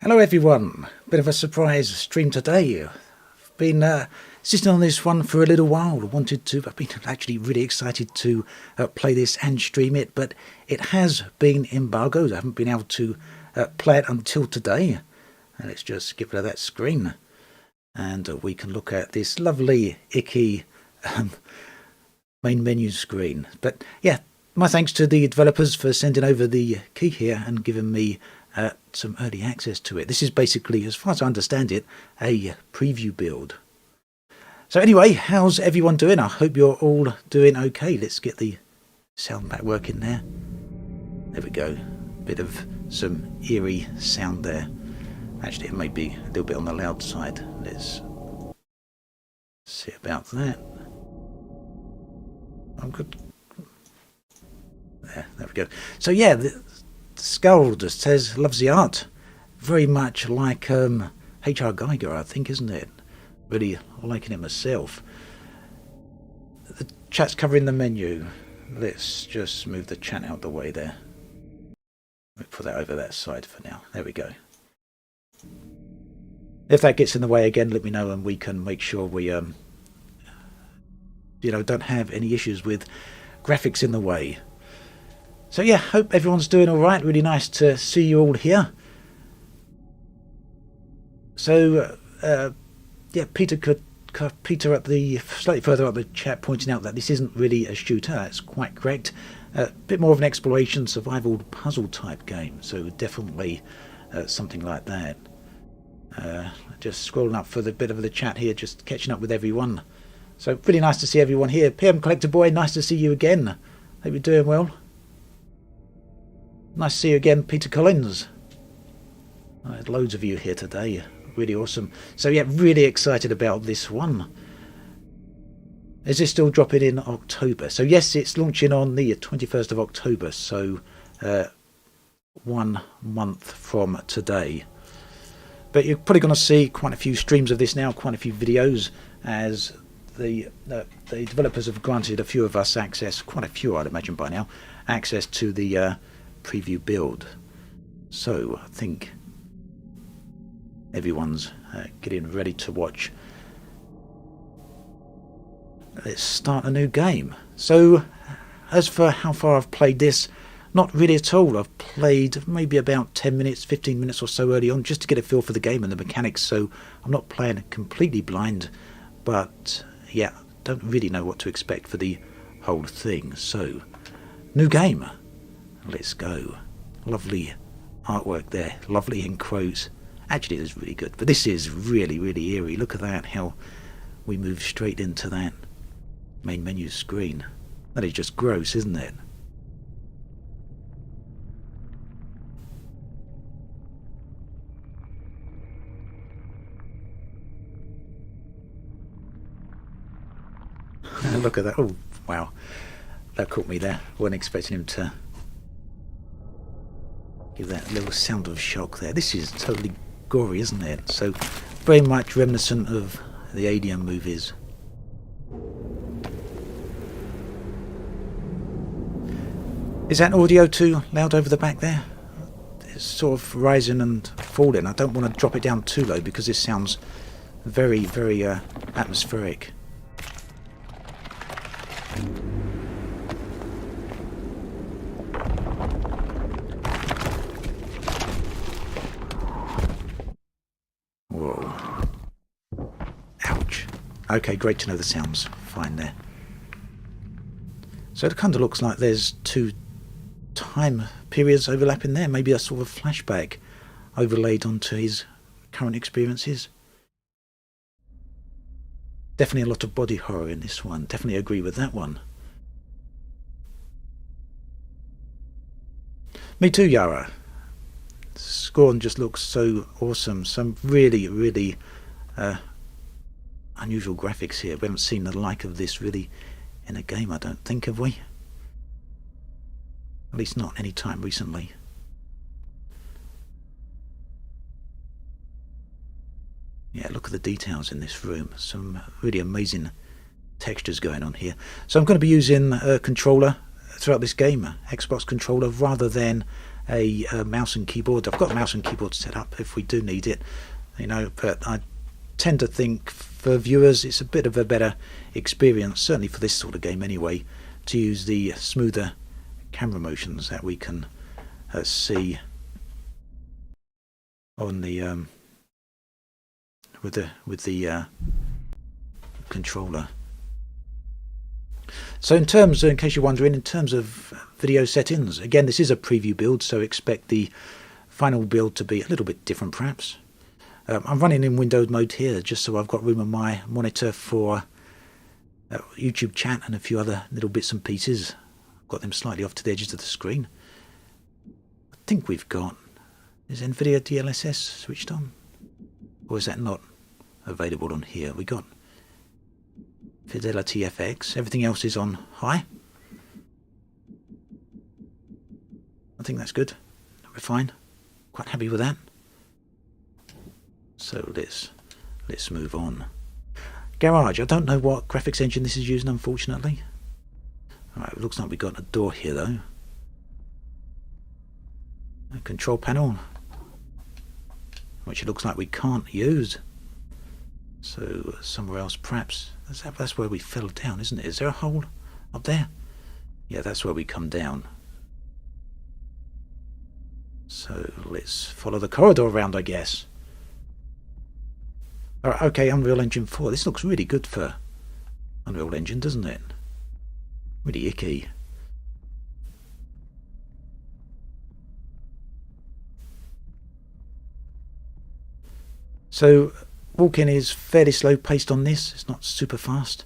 Hello everyone, bit of a surprise stream today. I've been sitting on this one for a little while. I've been actually really excited to play this and stream it, but it has been embargoed. I haven't been able to play it until today. Let's just get rid of that screen and we can look at this lovely icky main menu screen. But yeah, my thanks to the developers for sending over the key here and giving me some early access to it. This is basically, as far as I understand it, a preview build. So anyway, how's everyone doing? I hope you're all doing okay. Let's get the sound back working there. There we go. Bit of some eerie sound there. Actually, it may be a little bit on the loud side. Let's see about that. I'm good. There we go. So yeah, the skull just says loves the art, very much like H.R. Geiger, I think, isn't it? Really liking it myself. The chat's covering the menu. Let's just move the chat out the way there. Let me put that over that side for now. There we go. If that gets in the way again, let me know and we can make sure we don't have any issues with graphics in the way. So yeah, hope everyone's doing all right. Really nice to see you all here. So yeah, Peter at the slightly further up the chat pointing out that this isn't really a shooter. That's quite correct. A bit more of an exploration, survival, puzzle type game. So definitely something like that. Just scrolling up for the bit of the chat here, just catching up with everyone. So really nice to see everyone here. PM Collector Boy, nice to see you again. Hope you're doing well. Nice to see you again, Peter Collins. Loads of you here today. Really awesome. So yeah, really excited about this one. Is this still dropping in October? So yes, it's launching on the 21st of October. So 1 month from today. But you're probably going to see quite a few streams of this now, quite a few videos, as the developers have granted a few of us access, quite a few I'd imagine by now, access to the preview build. So I think everyone's getting ready to watch. Let's start a new game. So as for how far I've played this, not really at all. I've played maybe about 10 minutes, 15 minutes or so early on, just to get a feel for the game and the mechanics. So I'm not playing completely blind, but yeah, don't really know what to expect for the whole thing. So new game. Let's go. Lovely artwork there. Lovely in quotes. Actually, it is really good. But this is really, really eerie. Look at that, how we move straight into that main menu screen. That is just gross, isn't it? Look at that. Oh, wow. That caught me there. Wasn't expecting him to give that little sound of shock there. This is totally gory, isn't it? So very much reminiscent of the Alien movies. Is that audio too loud over the back there? It's sort of rising and falling. I don't want to drop it down too low because this sounds very, very atmospheric. Whoa. Ouch. Okay, great to know the sound's fine there. So it kind of looks like there's two time periods overlapping there. Maybe a sort of flashback overlaid onto his current experiences. Definitely a lot of body horror in this one. Definitely agree with that one. Me too, Yara. SCORN just looks so awesome. Some really, really unusual graphics here. We haven't seen the like of this really in a game, I don't think, have we? At least not any time recently. Yeah, look at the details in this room. Some really amazing textures going on here. So I'm going to be using a controller throughout this game, Xbox controller, rather than a mouse and keyboard. I've got a mouse and keyboard set up if we do need it, you know, but I tend to think for viewers it's a bit of a better experience, certainly for this sort of game anyway, to use the smoother camera motions that we can see on the with the controller. So in terms, in case you're wondering, in terms of video settings, again this is a preview build, so expect the final build to be a little bit different perhaps. I'm running in windowed mode here just so I've got room on my monitor for YouTube chat and a few other little bits and pieces. I've got them slightly off to the edges of the screen. I think we've got, is NVIDIA DLSS switched on? Or is that not available on here? We got Fidelity FX, everything else is on high. I think that's good, we're fine, quite happy with that. So let's move on. Garage, I don't know what graphics engine this is using unfortunately. Alright, it looks like we've got a door here though. A control panel, which it looks like we can't use. So somewhere else perhaps. That's where we fell down, isn't it? Is there a hole up there? Yeah, that's where we come down. So let's follow the corridor around, I guess. Alright, okay, Unreal Engine 4. This looks really good for Unreal Engine, doesn't it? Really icky. So walking is fairly slow paced on this, it's not super fast.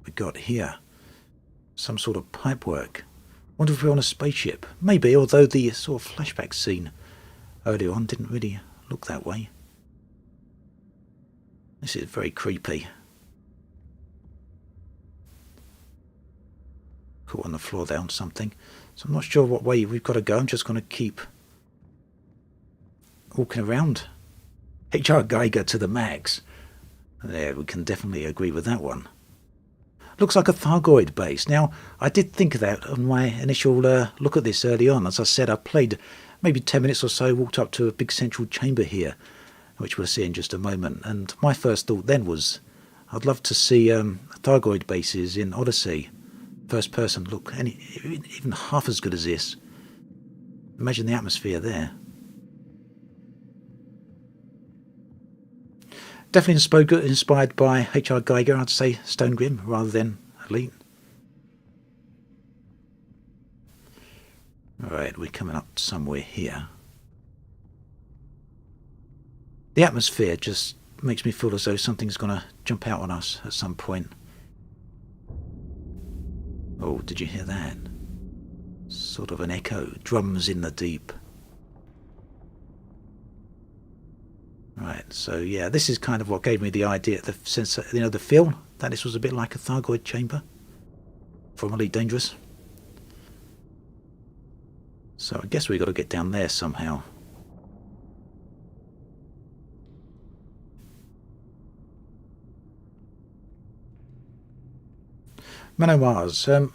We got here some sort of pipework. Wonder if we're on a spaceship. Maybe, although the sort of flashback scene earlier on didn't really look that way. This is very creepy. Caught on the floor there on something. So I'm not sure what way we've got to go. I'm just going to keep walking around. HR Geiger to the max. There, we can definitely agree with that one. Looks like a Thargoid base. Now, I did think of that on my initial look at this early on. As I said, I played maybe 10 minutes or so, walked up to a big central chamber here, which we'll see in just a moment. And my first thought then was, I'd love to see Thargoid bases in Odyssey. First person look, even half as good as this. Imagine the atmosphere there. Definitely inspired by HR Geiger, I'd say Stone Grim rather than Elite. Alright, we're coming up somewhere here. The atmosphere just makes me feel as though something's going to jump out on us at some point. Oh, did you hear that? Sort of an echo. Drums in the deep. Right, so yeah, this is kind of what gave me the idea, the sense, you know, the feel that this was a bit like a Thargoid chamber from Elite Dangerous. So I guess we've got to get down there somehow. Manomars,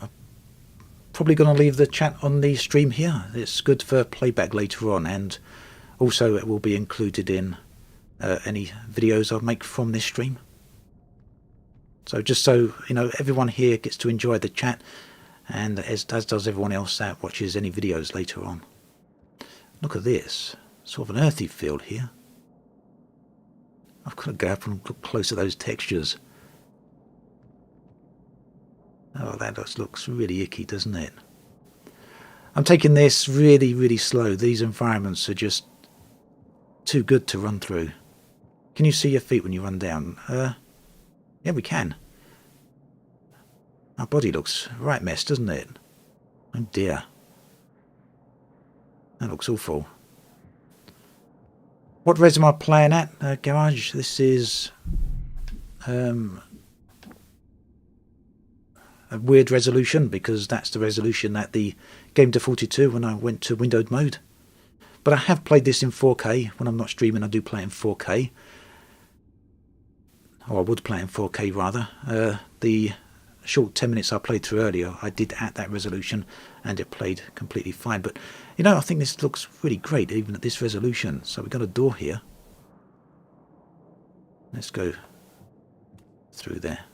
probably going to leave the chat on the stream here. It's good for playback later on, and also it will be included in any videos I make from this stream. So just so you know, everyone here gets to enjoy the chat, and as does everyone else that watches any videos later on. Look at this, sort of an earthy field here. I've got to go up and look close at those textures. Oh, that looks really icky, doesn't it? I'm taking this really, really slow. These environments are just too good to run through. Can you see your feet when you run down? Yeah, we can. Our body looks right messed, doesn't it? Oh dear. That looks awful. What res am I playing at? Garage, this is... a weird resolution, because that's the resolution that the game defaulted to when I went to windowed mode. But I have played this in 4K. When I'm not streaming, I do play in 4K. Or I would play in 4K rather. The short 10 minutes I played through earlier, I did at that resolution, and it played completely fine. But you know, I think this looks really great even at this resolution. So we've got a door here. Let's go through there.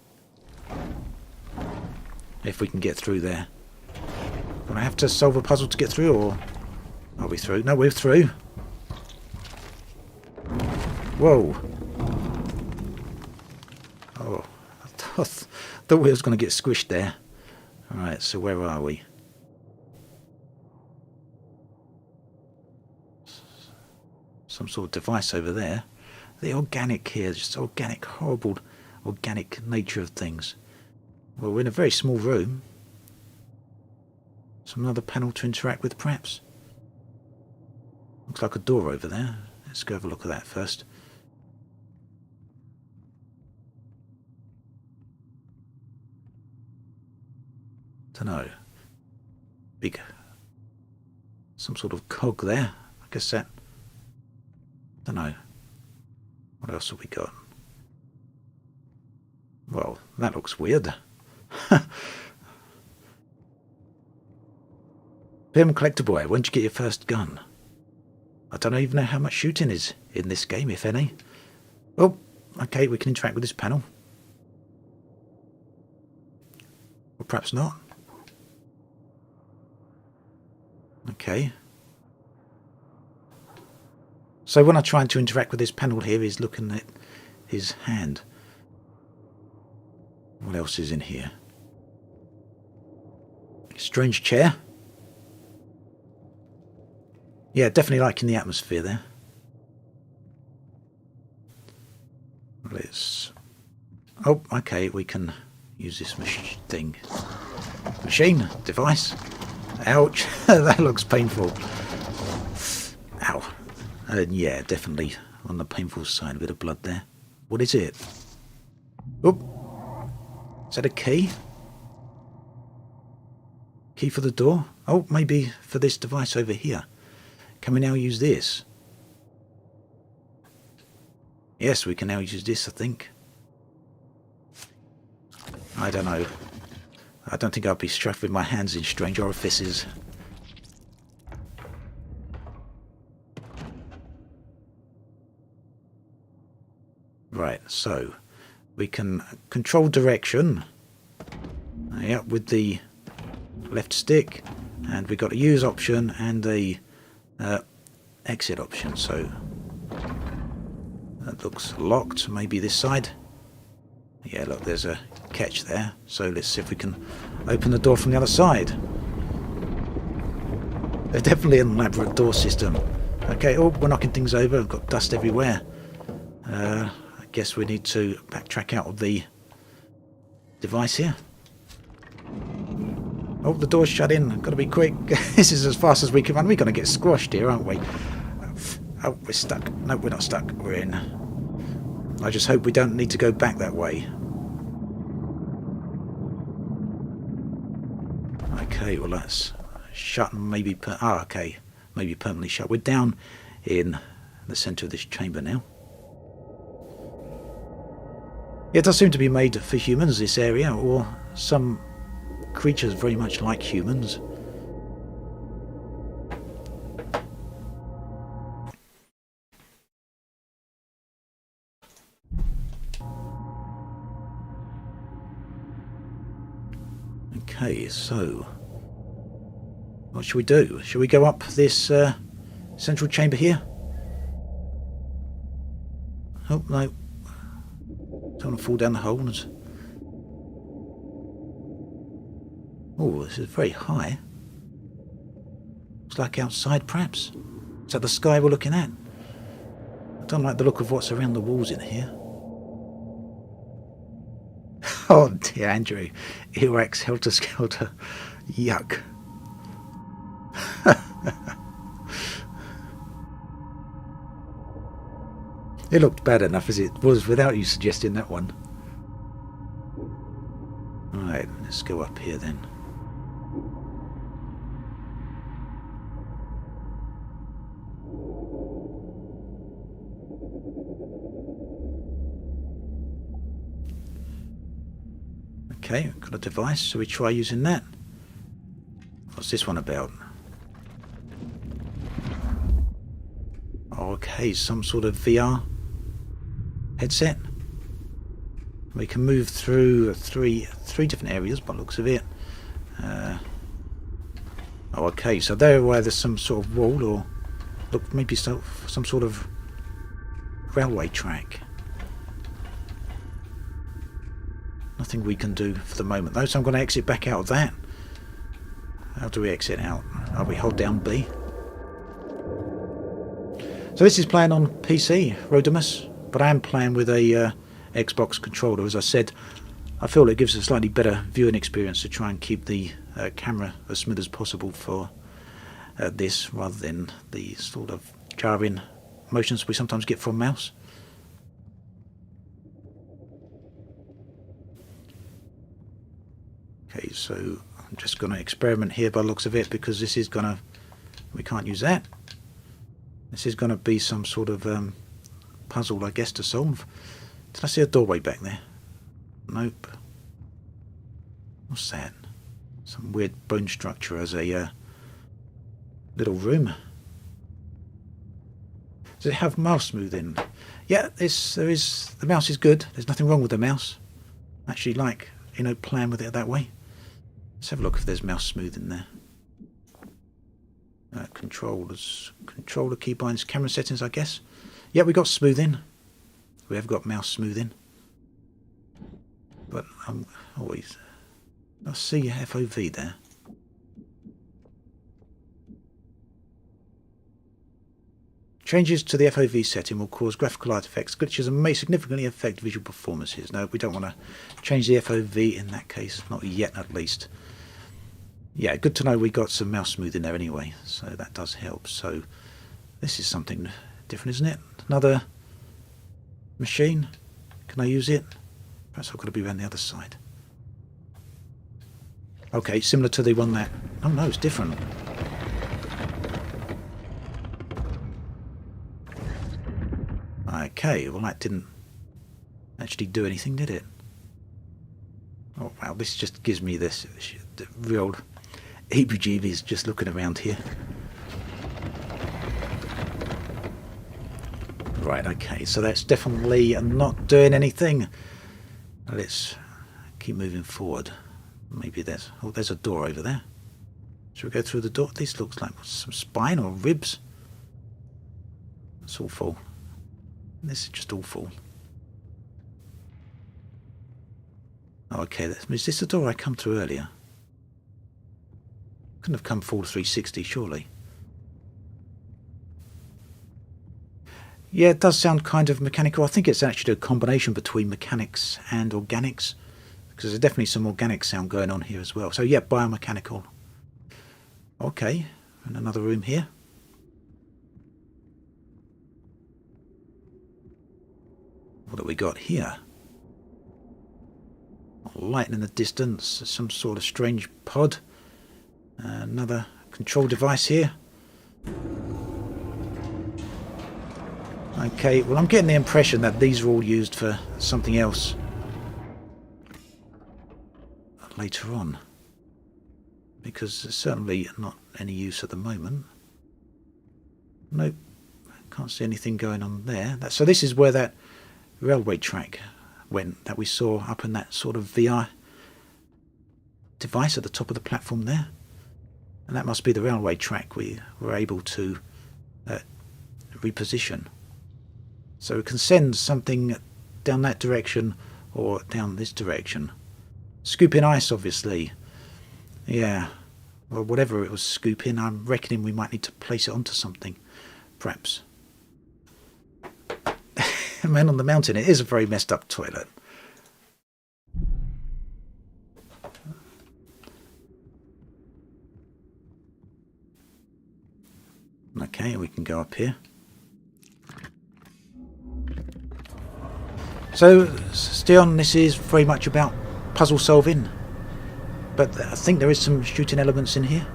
If we can get through there. Do I have to solve a puzzle to get through, or are we through? No, we're through. Whoa. Oh, I thought we was going to get squished there. Alright, so where are we? Some sort of device over there. The organic here, just organic, horrible organic nature of things. Well, we're in a very small room. Some other panel to interact with, perhaps. Looks like a door over there. Let's go have a look at that first. Dunno. Big. Some sort of cog there. I guess that. Dunno. What else have we got? Well, that looks weird. Film collector boy, when did you get your first gun? I don't even know how much shooting is in this game, if any. Oh, okay, we can interact with this panel. Or perhaps not. Okay. So when I try to interact with this panel here, he's looking at his hand. What else is in here? Strange chair. Yeah, definitely liking the atmosphere there. Let's... Oh, okay, we can use this thing. Machine, device. Ouch, that looks painful. Ow. Yeah, definitely on the painful side, a bit of blood there. What is it? Oh, is that a key? Key for the door? Oh, maybe for this device over here. Can we now use this? Yes, we can now use this, I think. I don't know. I don't think I'll be struck with my hands in strange orifices. Right, so we can control direction. Yep, with the left stick, and we've got a use option and a exit option. So that looks locked. Maybe this side. Yeah, look, there's a catch there. So let's see if we can open the door from the other side. There's definitely an elaborate door system. Okay, oh, we're knocking things over. We've got dust everywhere. I guess we need to backtrack out of the device here. Oh, the door's shut in. Got to be quick. This is as fast as we can run. We're going to get squashed here, aren't we? Oh, we're stuck. No, we're not stuck. We're in. I just hope we don't need to go back that way. Okay, well that's shut and maybe... okay. Maybe permanently shut. We're down in the centre of this chamber now. It does seem to be made for humans, this area, or some creatures very much like humans. Okay, so what should we do? Should we go up this central chamber here? Oh, no. Don't want to fall down the hole. Oh, this is very high. Looks like outside, perhaps. Is that the sky we're looking at? I don't like the look of what's around the walls in here. Oh dear, Andrew. Earwax, helter skelter. Yuck. It looked bad enough as it was without you suggesting that one. Right, let's go up here then. Okay, got a device, so we try using that. What's this one about? Okay, some sort of VR headset. We can move through three different areas by the looks of it. Oh, okay, so there where there's some sort of wall, or look, maybe some sort of railway track. Nothing we can do for the moment though, so I'm going to exit back out of that. How do we exit out? Oh, we hold down B. So this is playing on PC, Rodimus, but I am playing with a Xbox controller. As I said, I feel it gives a slightly better viewing experience to try and keep the camera as smooth as possible for this, rather than the sort of jarring motions we sometimes get from mouse. Okay, so I'm just going to experiment here by the looks of it, because this is going to... we can't use that. This is going to be some sort of puzzle, I guess, to solve. Did I see a doorway back there? Nope. What's that? Some weird bone structure as a little room. Does it have mouse smoothing? Yeah, there is. The mouse is good. There's nothing wrong with the mouse. I actually like, playing with it that way. Let's have a look if there's mouse smoothing there. Controllers, controller keybinds, camera settings, I guess. Yeah, we got smoothing. We have got mouse smoothing. But I'm always... I see FOV there. Changes to the FOV setting will cause graphical artifacts, glitches, and may significantly affect visual performances. No, we don't want to change the FOV in that case. Not yet, at least. Yeah, good to know we got some mouse smoothing there anyway, so that does help. So this is something different, isn't it? Another machine. Can I use it? Perhaps I've got to be around the other side. Okay, similar to the one that... oh no, it's different. Okay, well that didn't actually do anything, did it? Oh wow, this just gives me this real heebie-jeebies just looking around here. Right, okay, so that's definitely not doing anything. Let's keep moving forward. Maybe there's... oh, there's a door over there. Should we go through the door? This looks like some spine or ribs. That's awful. This is just awful. Oh, okay, is this the door I come through earlier? Couldn't have come full 360, surely. Yeah, it does sound kind of mechanical. I think it's actually a combination between mechanics and organics, because there's definitely some organic sound going on here as well. So yeah, biomechanical. Okay, and another room here. What have we got here? Light in the distance, some sort of strange pod. Another control device here. Okay, well I'm getting the impression that these are all used for something else later on, because there's certainly not any use at the moment. Nope, can't see anything going on there. So this is where that railway track went that we saw up in that sort of VR device at the top of the platform there, and that must be the railway track we were able to reposition. So we can send something down that direction or down this direction. Scooping ice, obviously. Yeah, well, whatever it was scooping, I'm reckoning we might need to place it onto something, perhaps. Man on the Mountain, it is a very messed up toilet. Okay, we can go up here. So, Stion, this is very much about puzzle solving. But I think there is some shooting elements in here.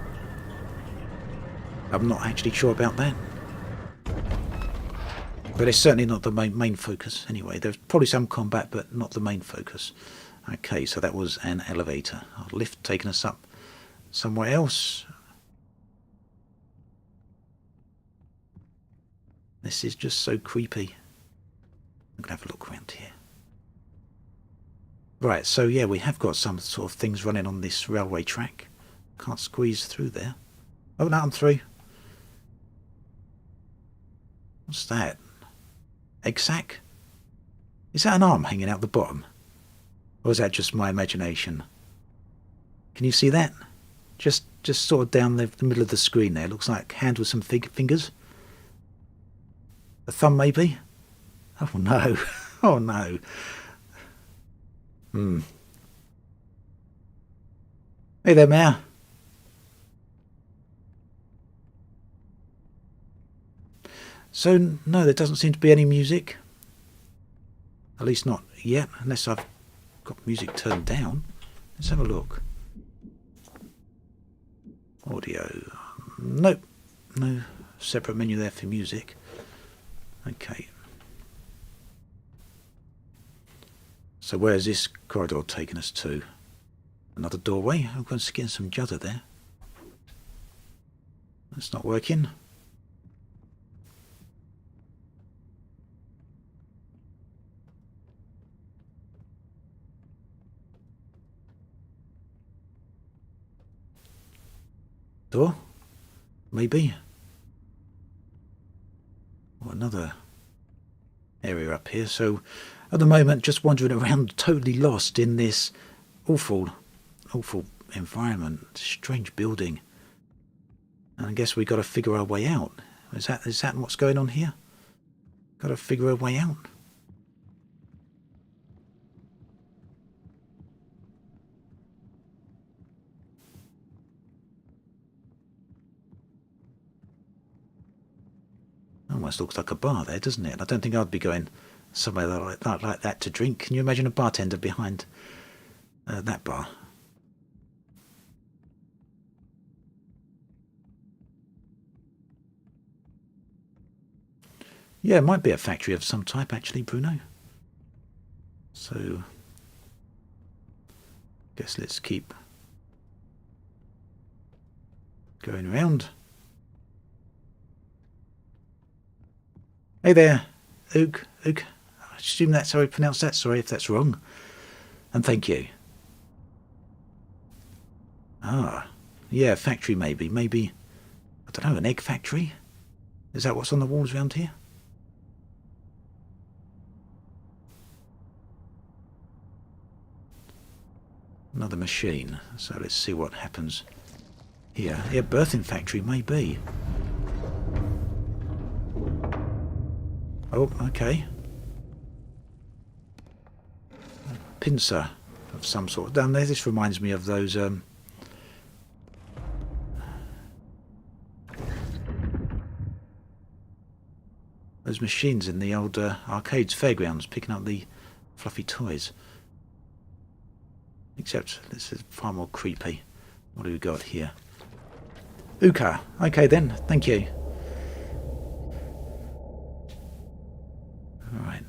I'm not actually sure about that. But it's certainly not the main focus. Anyway, there's probably some combat, but not the main focus. Okay, so that was an elevator. A lift taking us up somewhere else. This is just so creepy. I'm going to have a look around here. Right, so yeah, we have got some sort of things running on this railway track. Can't squeeze through there. Oh, no, I'm through. What's that? Egg sack? Is that an arm hanging out the bottom? Or is that just my imagination? Can you see that? Just sort of down the middle of the screen there. Looks like a hand with some fingers. A thumb, maybe? Oh, no. Oh, no. Hey there, Mayor. So, no, there doesn't seem to be any music. At least not yet, unless I've got music turned down. Let's have a look. Audio. Nope. No separate menu there for music. Okay. So where is this corridor taking us to? Another doorway. I'm going to get some judder there. That's not working. Door? Maybe. Or another area up here. So at the moment, just wandering around, totally lost in this awful environment, strange building. And I guess we got to figure our way out. Is that what's going on here? Got to figure our way out. Almost looks like a bar there, doesn't it? I don't think I'd be going somewhere like that to drink. Can you imagine a bartender behind that bar? Yeah, it might be a factory of some type, actually, Bruno. So, guess let's keep going around. Hey there, Ook. I assume that's how I pronounce that. Sorry if that's wrong. And thank you. Ah, yeah, factory maybe. Maybe, I don't know, an egg factory? Is that what's on the walls around here? Another machine. So let's see what happens here. Yeah, birthing factory maybe. Oh, okay. A pincer of some sort. Down there, this reminds me of those machines in the old arcades, fairgrounds, picking up the fluffy toys. Except this is far more creepy. What do we got here? Uka. Okay then, thank you. Alright.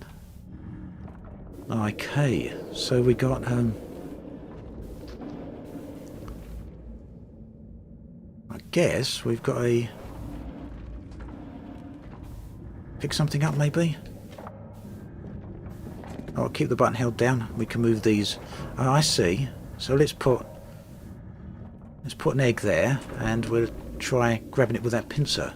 Okay, so we got I guess we've got a pick something up maybe? Oh, I'll keep the button held down. We can move these. Oh, I see. So let's put an egg there and we'll try grabbing it with that pincer.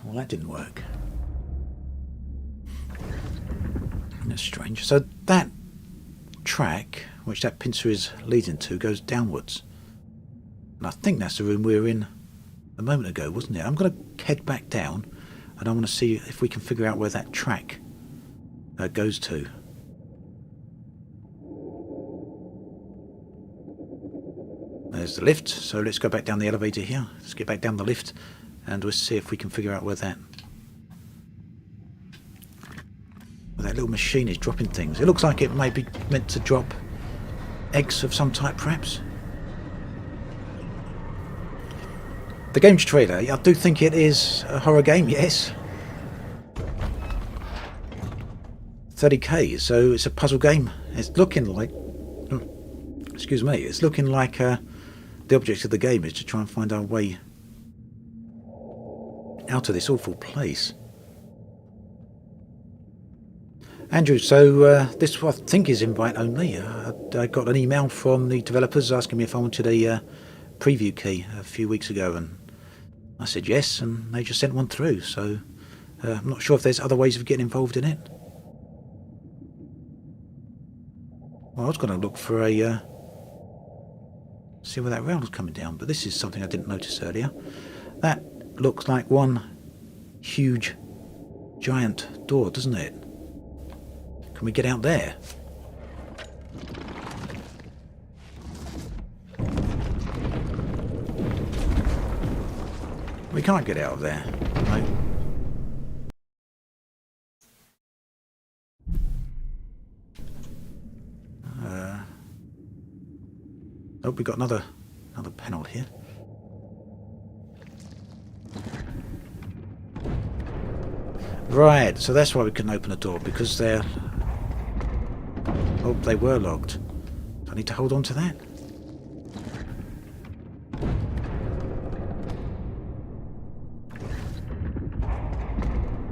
Well, that didn't work. That's strange. So that track, which that pincer is leading to, goes downwards. And I think that's the room we were in a moment ago, wasn't it? I'm going to head back down and I want to see if we can figure out where that track goes to. 'Cause, There's the lift, so let's go back down the elevator here. Let's get back down the lift and we'll see if we can figure out where that little machine is dropping things. It looks like it may be meant to drop eggs of some type, perhaps. The game's trailer, I do think it is a horror game, yes. 30k, so it's a puzzle game. It's looking like, excuse me, it's looking like the object of the game is to try and find our way out of this awful place. Andrew, so this I think is invite only. I got an email from the developers asking me if I wanted a preview key a few weeks ago, and I said yes, and they just sent one through. So I'm not sure if there's other ways of getting involved in it. Well, I was going to look for a see where that rail was coming down, but this is something I didn't notice earlier. That looks like one huge giant door, doesn't it? Can we get out there? We can't get out of there. No. Oh, we got another panel here. Right, so that's why we couldn't open the door, because they're... Oh, they were locked. Do I need to hold on to that?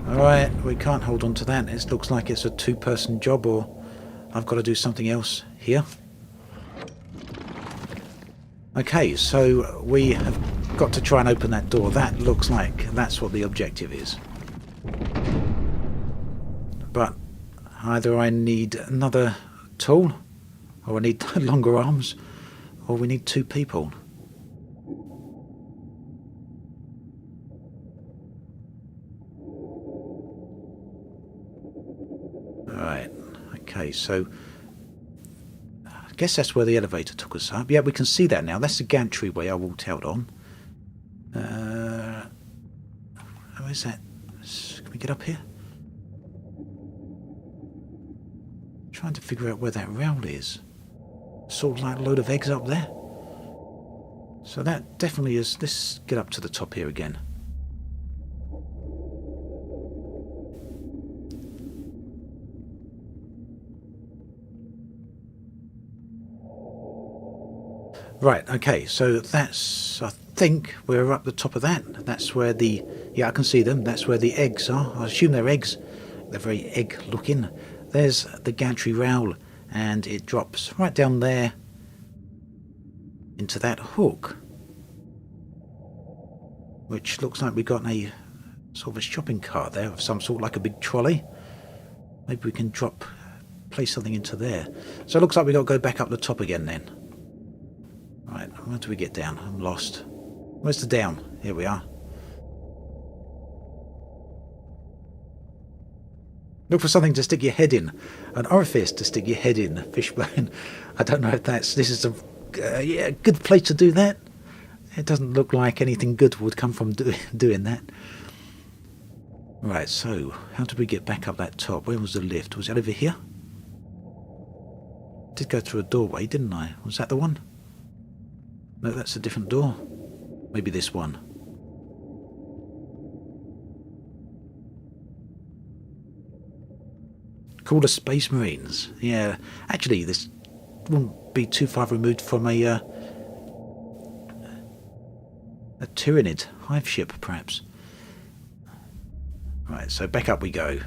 Alright, we can't hold on to that. It looks like it's a two-person job, or I've got to do something else here. Okay, so we have got to try and open that door. That looks like that's what the objective is. But either I need another tool, or I need longer arms, or we need two people. Right, okay, so I guess that's where the elevator took us up. Yeah, we can see that now. That's the gantry way I walked out on. Where's that? Can we get up here? Trying to figure out where that rail is. Sort of like a load of eggs up there. So that definitely is... Let's get up to the top here again. Right, okay, so that's... I think we're up the top of that. That's where the... Yeah, I can see them. That's where the eggs are. I assume they're eggs. They're very egg-looking. There's the gantry rail, and it drops right down there into that hook, which looks like we've got a sort of a shopping cart there of some sort, like a big trolley. Maybe we can place something into there. So it looks like we've got to go back up the top again then. Right, where do we get down? I'm lost. Where's the down? Here we are. Look for something to stick your head in. An orifice to stick your head in. Fishbone. I don't know if this is a good place to do that. It doesn't look like anything good would come from doing that. Right, so how did we get back up that top? Where was the lift? Was it over here? I did go through a doorway, didn't I? Was that the one? No, that's a different door. Maybe this one. Called the Space Marines. Yeah, actually, this wouldn't be too far removed from a Tyranid hive ship, perhaps. Right, so back up we go.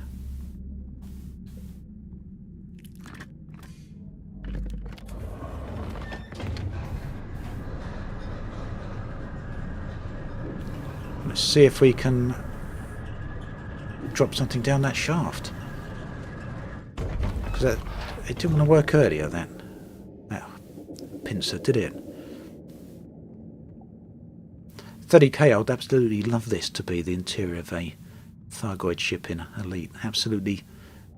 Let's see if we can drop something down that shaft. Because it didn't want to work earlier, that pincer, did it? 30k, I would absolutely love this to be the interior of a Thargoid ship in Elite. Absolutely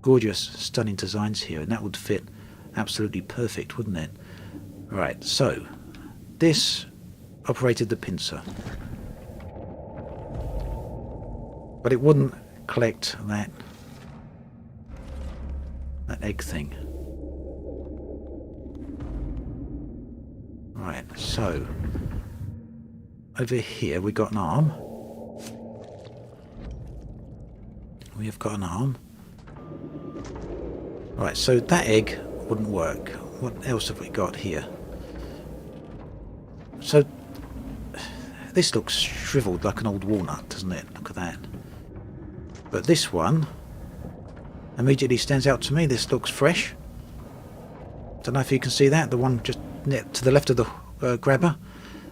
gorgeous, stunning designs here, and that would fit absolutely perfect, wouldn't it? Right, so this operated the pincer. But it wouldn't collect that egg thing. Right, so over here we got an arm. We have got an arm. Right, so that egg wouldn't work. What else have we got here? So this looks shriveled like an old walnut, doesn't it? Look at that. But this one immediately stands out to me. This looks fresh. Don't know if you can see that. The one just to the left of the grabber.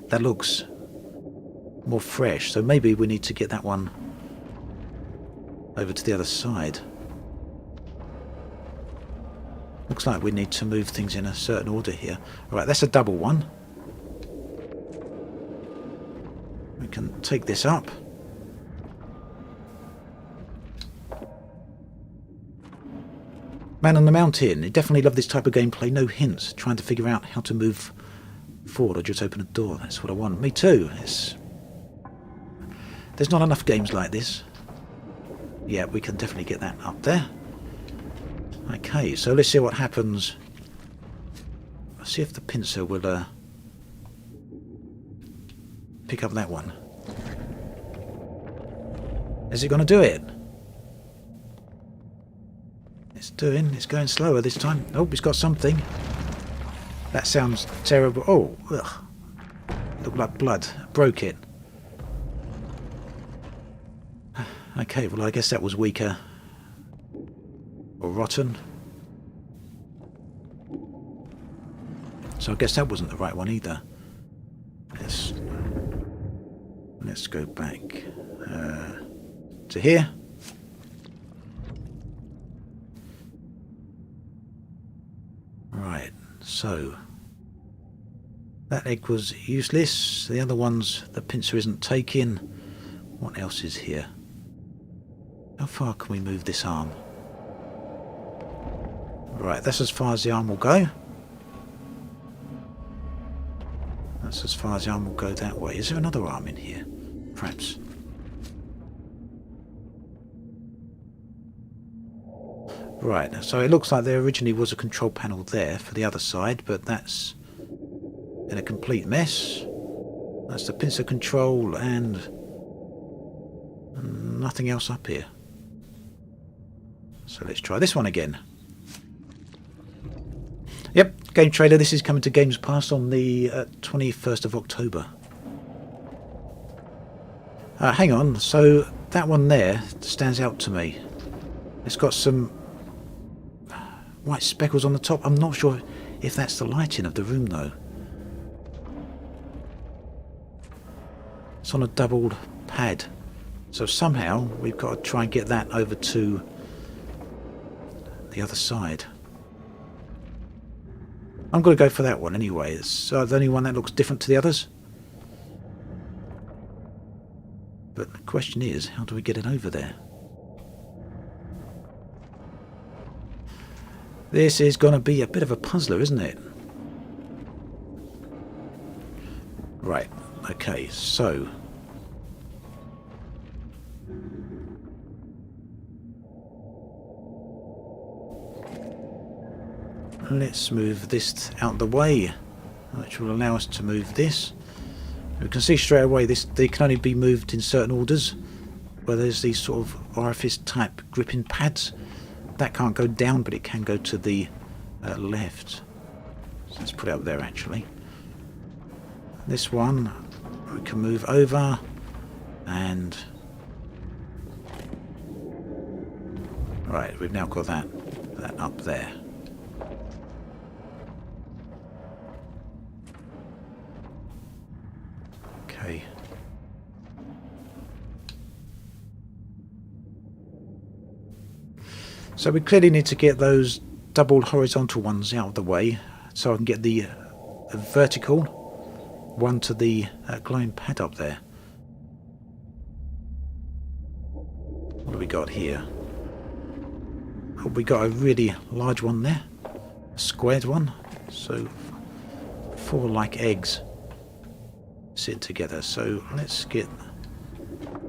That looks more fresh. So maybe we need to get that one over to the other side. Looks like we need to move things in a certain order here. Right, that's a double one. We can take this up. Man on the Mountain. I definitely love this type of gameplay. No hints. Trying to figure out how to move forward or just open a door. That's what I want. Me too. There's not enough games like this. Yeah, we can definitely get that up there. Okay, so let's see what happens. Let's see if the pincer will pick up that one. Is it going to do it? It's going slower this time. Oh, it's got something. That sounds terrible. Oh, ugh. Looked like blood. Broke it. Okay, well I guess that was weaker. Or rotten. So I guess that wasn't the right one either. Let's go back to here. Right, so that egg was useless. The other ones the pincer isn't taking. What else is here? How far can we move this arm? Right, that's as far as the arm will go. That's as far as the arm will go that way. Is there another arm in here? Perhaps. Right, so it looks like there originally was a control panel there for the other side, but that's in a complete mess. That's the pincer control and nothing else up here. So let's try this one again. Yep, Game Trailer, this is coming to Games Pass on the 21st of October. Hang on, so that one there stands out to me. It's got some white speckles on the top. I'm not sure if that's the lighting of the room though. It's on a doubled pad. So somehow we've got to try and get that over to the other side. I'm going to go for that one anyway. It's the only one that looks different to the others. But the question is, how do we get it over there? This is going to be a bit of a puzzler, isn't it? Right, okay, so let's move this out the way, which will allow us to move this. We can see straight away they can only be moved in certain orders, where there's these sort of orifice type gripping pads. That can't go down, but it can go to the left. So let's put it up there actually. This one we can move over and right, we've now got that up there. Okay. So we clearly need to get those double horizontal ones out of the way so I can get the vertical one to the glowing pad up there. What do we got here? Oh, we got a really large one there, a squared one, so 4 like eggs. sit together. So let's get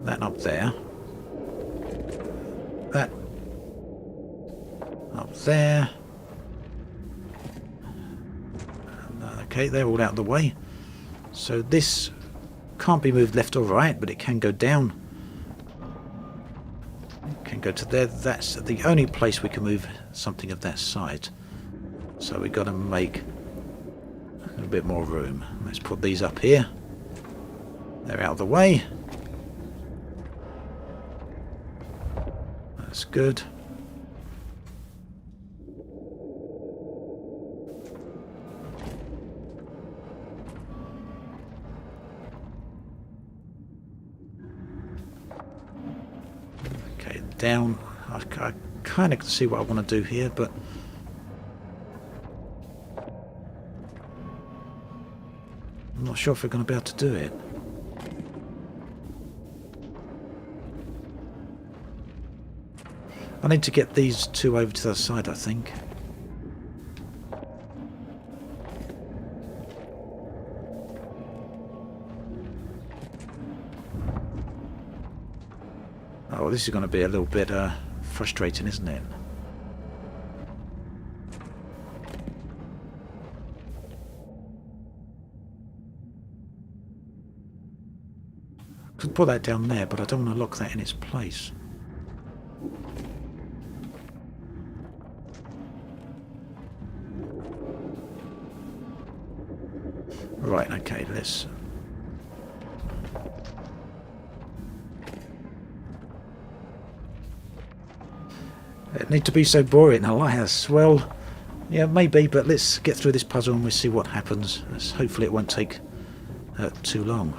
that up there. That up there. Okay, they're all out of the way. So this can't be moved left or right, but it can go down. It can go to there. That's the only place we can move something of that size. So we've got to make a little bit more room. Let's put these up here. They're out of the way. That's good. Okay, down. I kind of can see what I want to do here, but I'm not sure if we're going to be able to do it. I need to get these two over to the other side, I think. Oh, this is going to be a little bit frustrating, isn't it? Could put that down there, but I don't want to lock that in its place. Right, okay, let's... It need to be so boring, alas. Well, yeah, maybe, but let's get through this puzzle and we'll see what happens. Hopefully it won't take too long.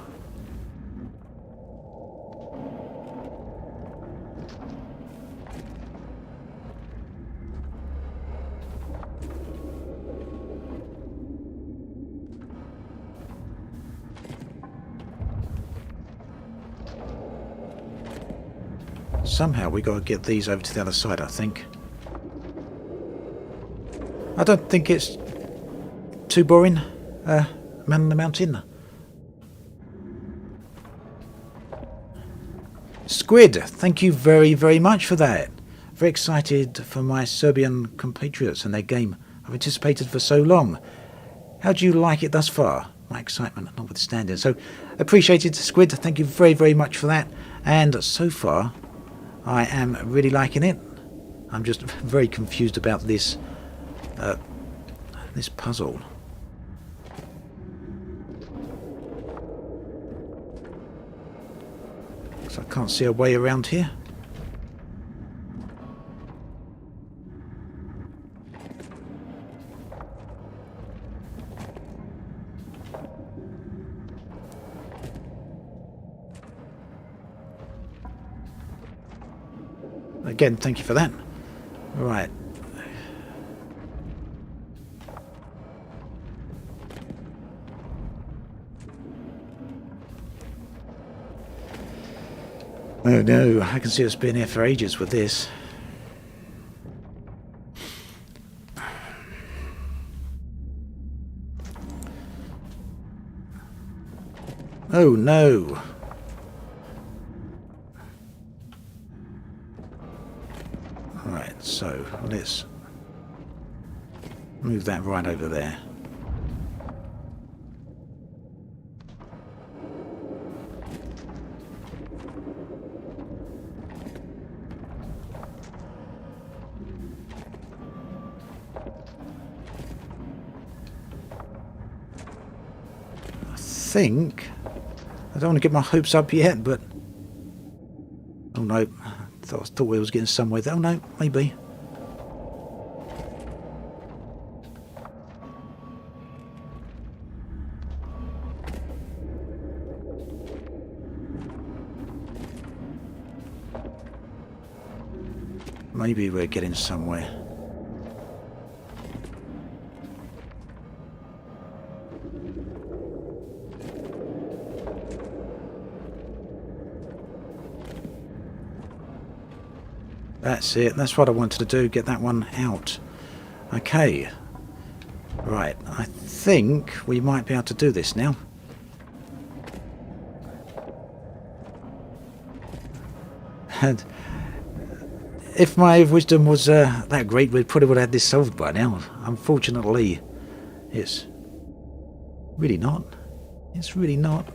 Somehow we got to get these over to the other side, I think. I don't think it's too boring, Man on the Mountain. Squid, thank you very, very much for that. Very excited for my Serbian compatriots and their game. I've anticipated for so long. How do you like it thus far? My excitement notwithstanding. So, appreciated, Squid. Thank you very, very much for that. And so far, I am really liking it. I'm just very confused about this this puzzle. So I can't see a way around here. Again, thank you for that. Right. Oh no, I can see us being here for ages with this. Oh no. Right, so let's move that right over there. I don't want to get my hopes up yet, but oh no, thought we was getting somewhere there. Oh no, maybe. Maybe we're getting somewhere. That's it. That's what I wanted to do. Get that one out. Okay. Right. I think we might be able to do this now. And if my wisdom was that great, we probably would have had this solved by now. Unfortunately, it's really not. It's really not.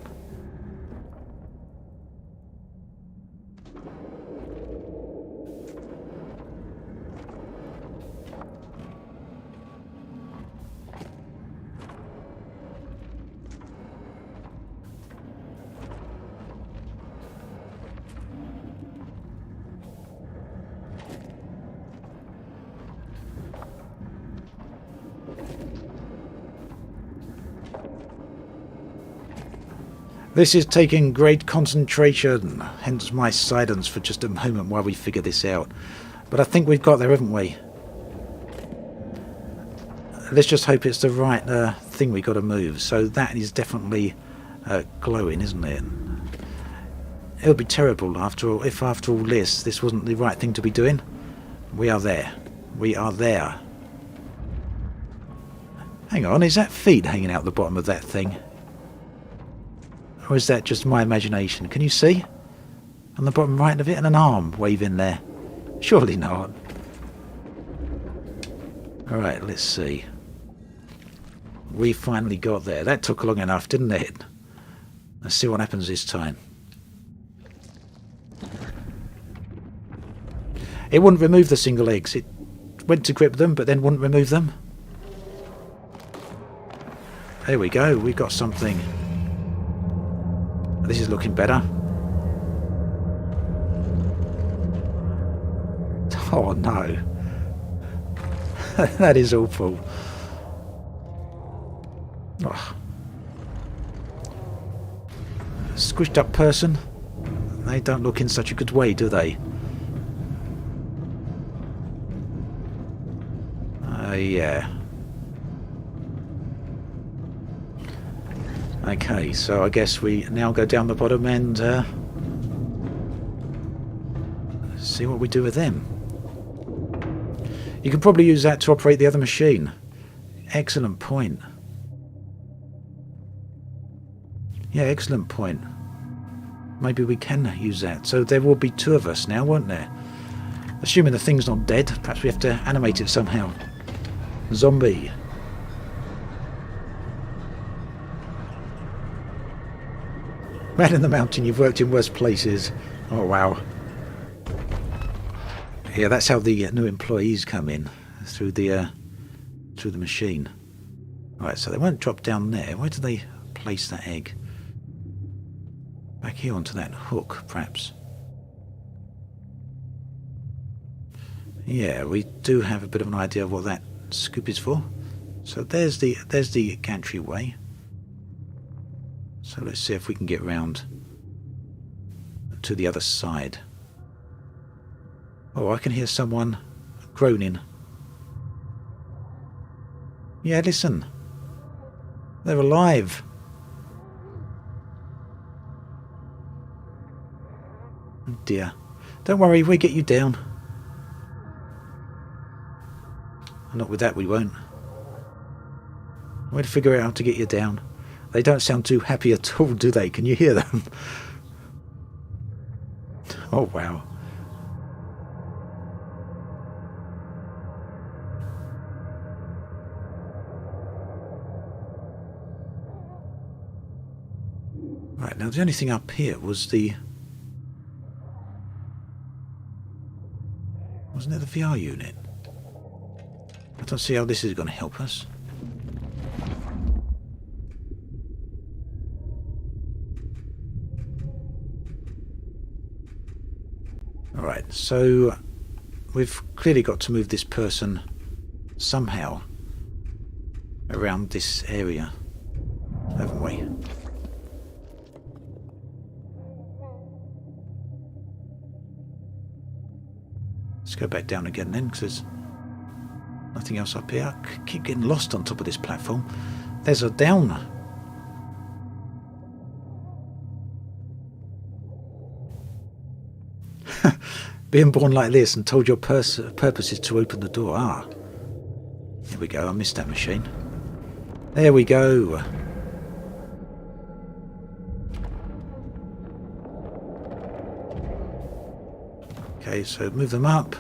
This is taking great concentration, hence my silence for just a moment while we figure this out. But I think we've got there, haven't we? Let's just hope it's the right thing we got to move. So that is definitely glowing, isn't it? It would be terrible if after all this wasn't the right thing to be doing. We are there. We are there. Hang on, is that feet hanging out the bottom of that thing? Or is that just my imagination? Can you see? On the bottom right of it, and an arm waving there. Surely not. Alright, let's see. We finally got there. That took long enough, didn't it? Let's see what happens this time. It wouldn't remove the single eggs. It went to grip them, but then wouldn't remove them. There we go. We got something. This is looking better. Oh no. That is awful. Oh. Squished up person. They don't look in such a good way, do they? Yeah. Okay, so I guess we now go down the bottom and see what we do with them. You can probably use that to operate the other machine. Excellent point. Yeah, excellent point. Maybe we can use that. So there will be two of us now, won't there? Assuming the thing's not dead, perhaps we have to animate it somehow. Zombie. Man in the mountain, you've worked in worse places. Oh wow. Yeah, that's how the new employees come in, through the machine. Right, so they won't drop down there. Where do they place that egg? Back here onto that hook, perhaps. Yeah, we do have a bit of an idea of what that scoop is for. So there's the gantry way. So let's see if we can get round to the other side. Oh, I can hear someone groaning. Yeah, listen. They're alive. Oh dear. Don't worry, we'll get you down. Not with that, we won't. We'll figure out how to get you down. They don't sound too happy at all, do they? Can you hear them? Oh, wow. Right, now the only thing up here was the... Wasn't it the VR unit? I don't see how this is going to help us. Alright, so we've clearly got to move this person somehow around this area, haven't we? Let's go back down again then, because there's nothing else up here. I keep getting lost on top of this platform. There's a downer. Being born like this and told your purpose is to open the door. Ah. There we go. I missed that machine. There we go. Okay, so move them up.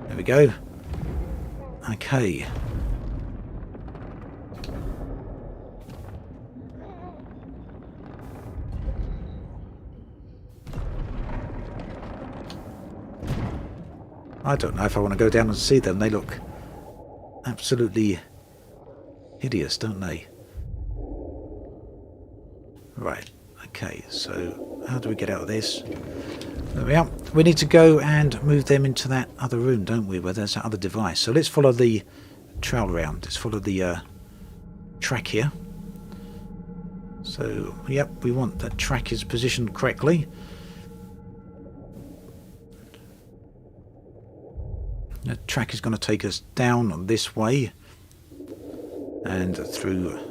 There we go. Okay. I don't know if I want to go down and see them. They look absolutely hideous, don't they? Right. Okay, so how do we get out of this? There we are. We need to go and move them into that other room, don't we, where there's that other device. So let's follow the trail round. Let's follow the track here. So, yep, we want that track is positioned correctly. The track is going to take us down this way and through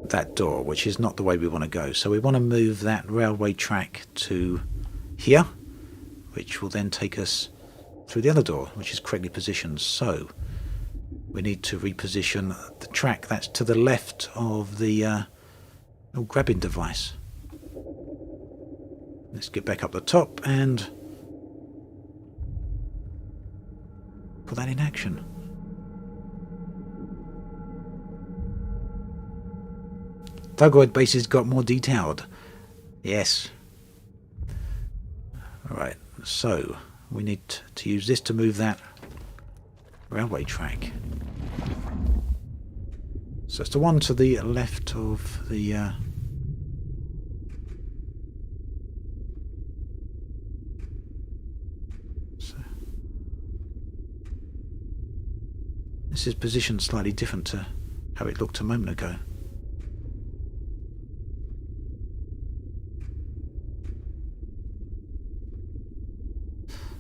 that door, which is not the way we want to go. So we want to move that railway track to here, which will then take us through the other door, which is correctly positioned. So we need to reposition the track that's to the left of the grabbing device. Let's get back up the top and put that in action. Thargoid bases got more detailed. Yes. Alright, so we need to use this to move that railway track. So it's the one to the left of the so this is positioned slightly different to how it looked a moment ago.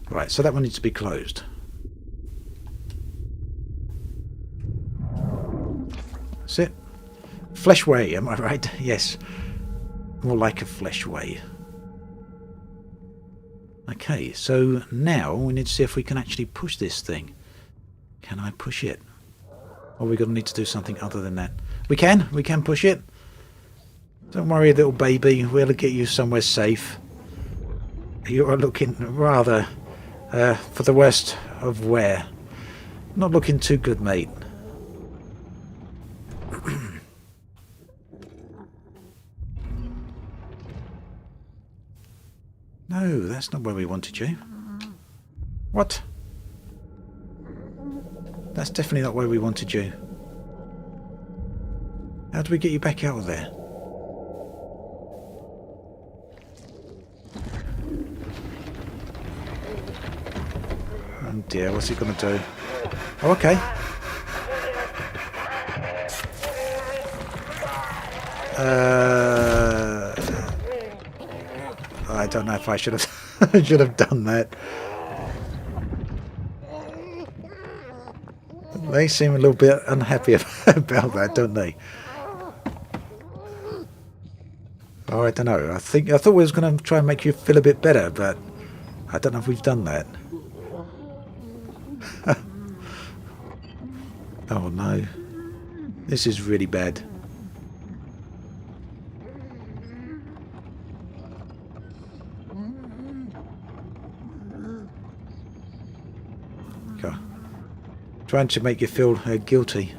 Right, so that one needs to be closed. That's it. Fleshway, am I right? Yes. More like a fleshway. Okay, so now we need to see if we can actually push this thing. Can I push it? Or are we going to need to do something other than that? We can push it. Don't worry, little baby, we'll get you somewhere safe. You are looking rather for the worst of wear. Not looking too good, mate. No, that's not where we wanted you. What? That's definitely not where we wanted you. How do we get you back out of there? Oh dear, what's he going to do? Oh, okay. I don't know if I should have should have done that. They seem a little bit unhappy about that, don't they? Oh, I don't know. I thought we was going to try and make you feel a bit better, but I don't know if we've done that. Oh no, this is really bad. God. Trying to make you feel guilty.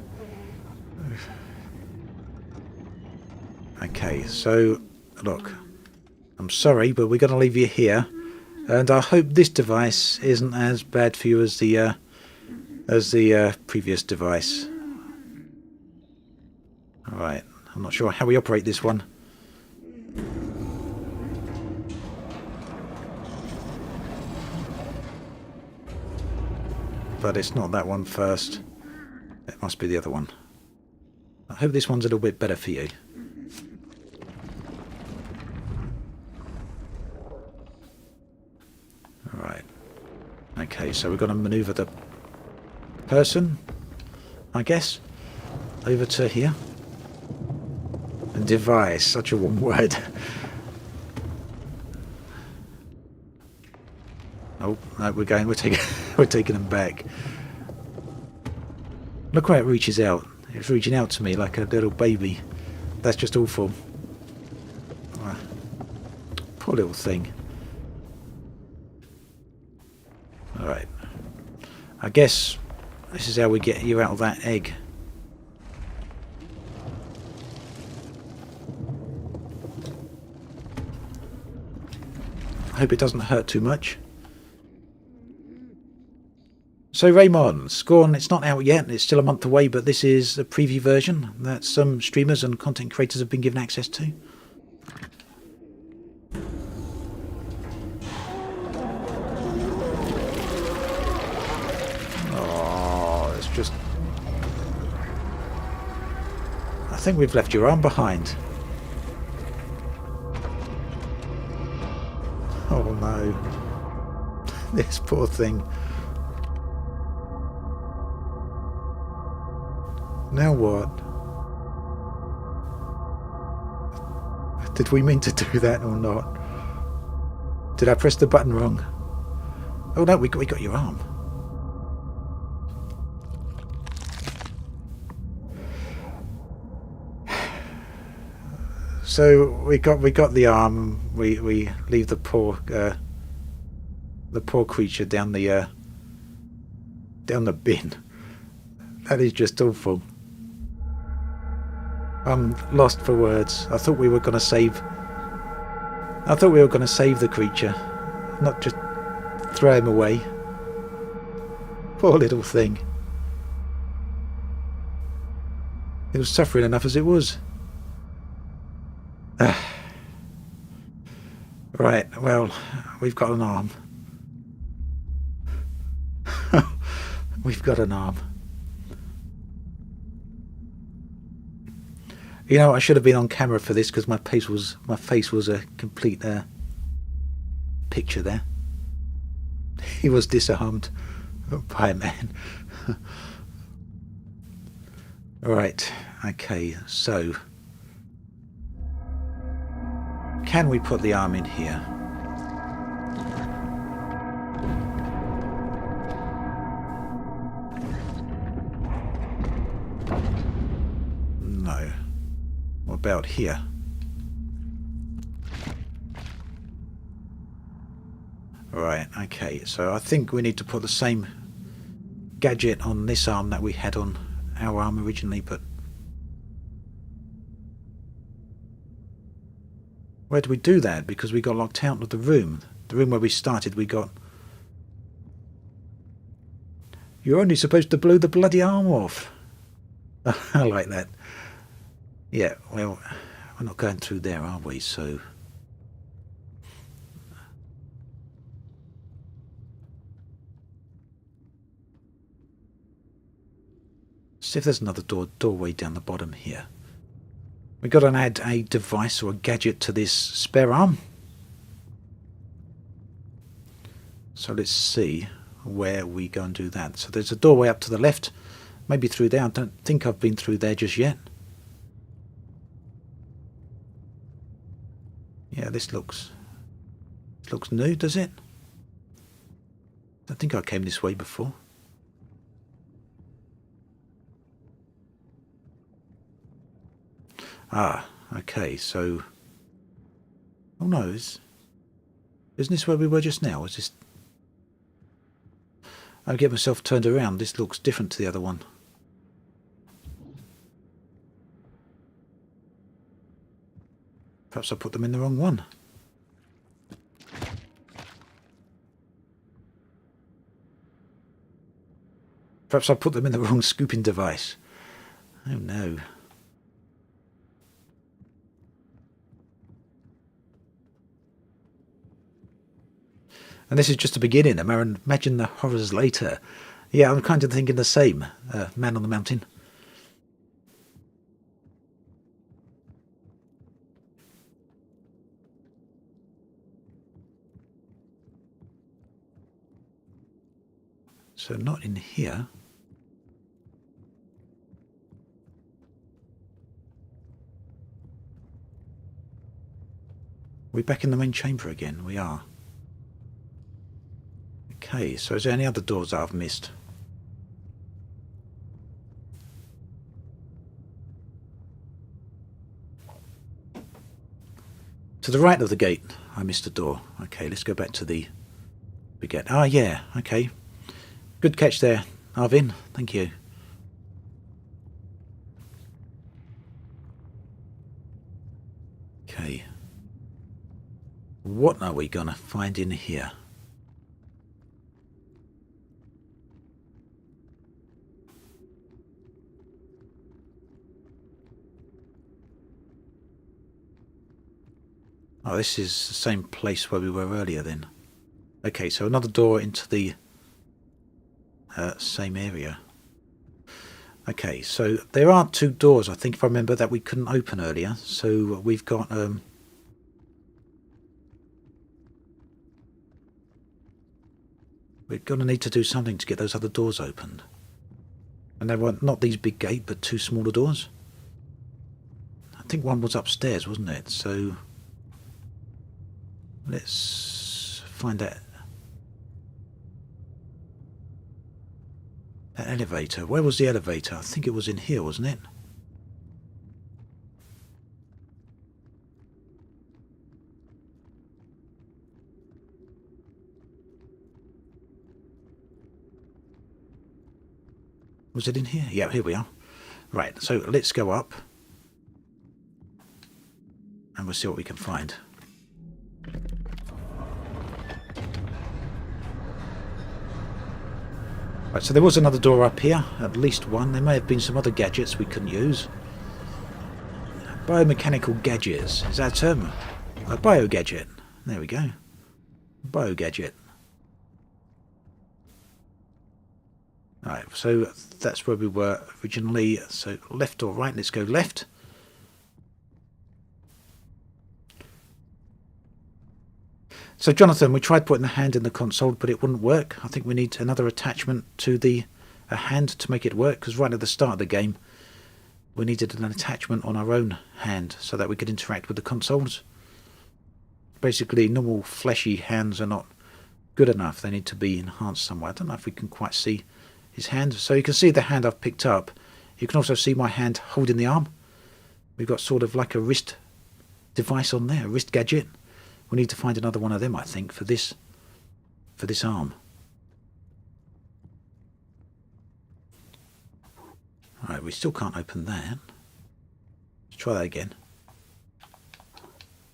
Okay, so look, I'm sorry, but we're going to leave you here, and I hope this device isn't as bad for you as the previous device. Alright, I'm not sure how we operate this one. But it's not that one first. It must be the other one. I hope this one's a little bit better for you. Alright. Okay, so we're going to manoeuvre the person, I guess, over to here. And device, such a warm word. Oh, no, we're taking them back. Look where it reaches out. It's reaching out to me like a little baby. That's just awful. Poor little thing. Alright. I guess this is how we get you out of that egg. I hope it doesn't hurt too much. So Raymond, SCORN, it's not out yet, it's still a month away, but this is a preview version that some streamers and content creators have been given access to. Oh, it's just... I think we've left your arm behind. Oh no. This poor thing. Now what? Did we mean to do that or not? Did I press the button wrong? Oh no, we got your arm. So we got the arm. We leave the poor creature down the bin. That is just awful. I'm lost for words. I thought we were going to save the creature, not just throw him away. Poor little thing. It was suffering enough as it was. Right, well, we've got an arm. We've got an arm. You know, I should have been on camera for this because my face was a complete picture there. He was disarmed by a man. Right, okay, so can we put the arm in here? No. What about here? Right, okay, so I think we need to put the same gadget on this arm that we had on our arm originally, but where do we do that? Because we got locked out of the room where we started. We got... You're only supposed to blow the bloody arm off. I like that. Yeah, well, we're not going through there, are we? So... see if there's another doorway down the bottom here. We've got to add a device or a gadget to this spare arm. So let's see where we go and do that. So there's a doorway up to the left, maybe through there. I don't think I've been through there just yet. Yeah, this looks new, does it? I don't think I came this way before. Ah, okay, so... oh no, isn't this where we were just now? Is this... I'll get myself turned around. This looks different to the other one. Perhaps I put them in the wrong one. Perhaps I put them in the wrong scooping device. Oh no. And this is just the beginning. Imagine the horrors later. Yeah, I'm kind of thinking the same. Man on the Mountain. So not in here. We're back in the main chamber again. We are. Okay, so is there any other doors that I've missed? To the right of the gate. I missed a door. Okay, let's go back to the big gate. Ah, yeah, okay. Good catch there, Arvin. Thank you. Okay. What are we going to find in here? Oh, this is the same place where we were earlier then. Okay, so another door into the same area. Okay, so there are two doors, I think, if I remember, that we couldn't open earlier. So we've got... we're going to need to do something to get those other doors opened. And they were not these big gates, but two smaller doors. I think one was upstairs, wasn't it? So let's find that elevator. Where was the elevator? I think it was in here, wasn't it? Was it in here? Yeah, here we are. Right, so let's go up. And we'll see what we can find. Right, so there was another door up here. At least one. There may have been some other gadgets we couldn't use. Biomechanical gadgets. Is that a term? A bio-gadget. There we go. Bio-gadget. Right, so that's where we were originally. So left or right? Let's go left. So Jonathan, we tried putting the hand in the console, but it wouldn't work. I think we need another attachment to a hand to make it work, because right at the start of the game, we needed an attachment on our own hand so that we could interact with the consoles. Basically, normal fleshy hands are not good enough. They need to be enhanced somewhere. I don't know if we can quite see his hand. So you can see the hand I've picked up. You can also see my hand holding the arm. We've got sort of like a wrist device on there, a wrist gadget. We need to find another one of them, I think, for this arm. Alright, we still can't open that. Let's try that again.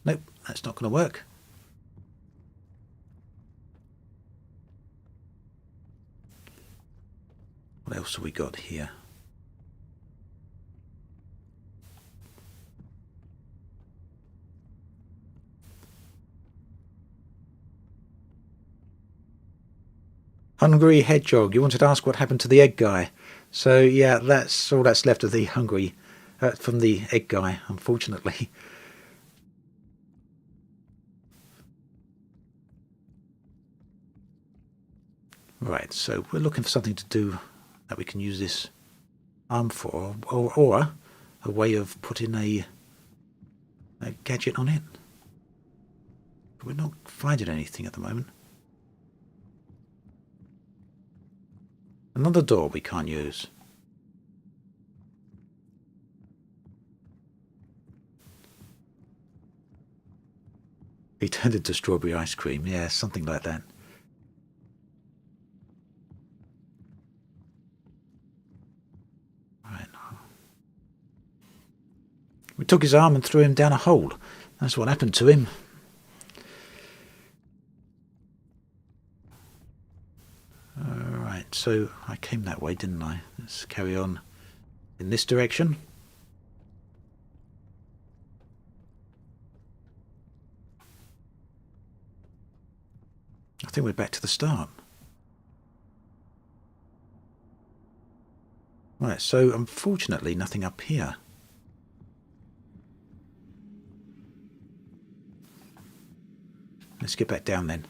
Nope, that's not going to work. What else have we got here? Hungry Hedgehog, you wanted to ask what happened to the egg guy. So yeah, that's all that's left of the hungry, from the egg guy, unfortunately. Right, so we're looking for something to do that we can use this arm for, or a way of putting a gadget on it. But we're not finding anything at the moment. Another door we can't use. He turned into strawberry ice cream. Yeah, something like that. Right. We took his arm and threw him down a hole. That's what happened to him. Alright, so I came that way, didn't I? Let's carry on in this direction. I think we're back to the start. Right, so unfortunately nothing up here. Let's get back down then.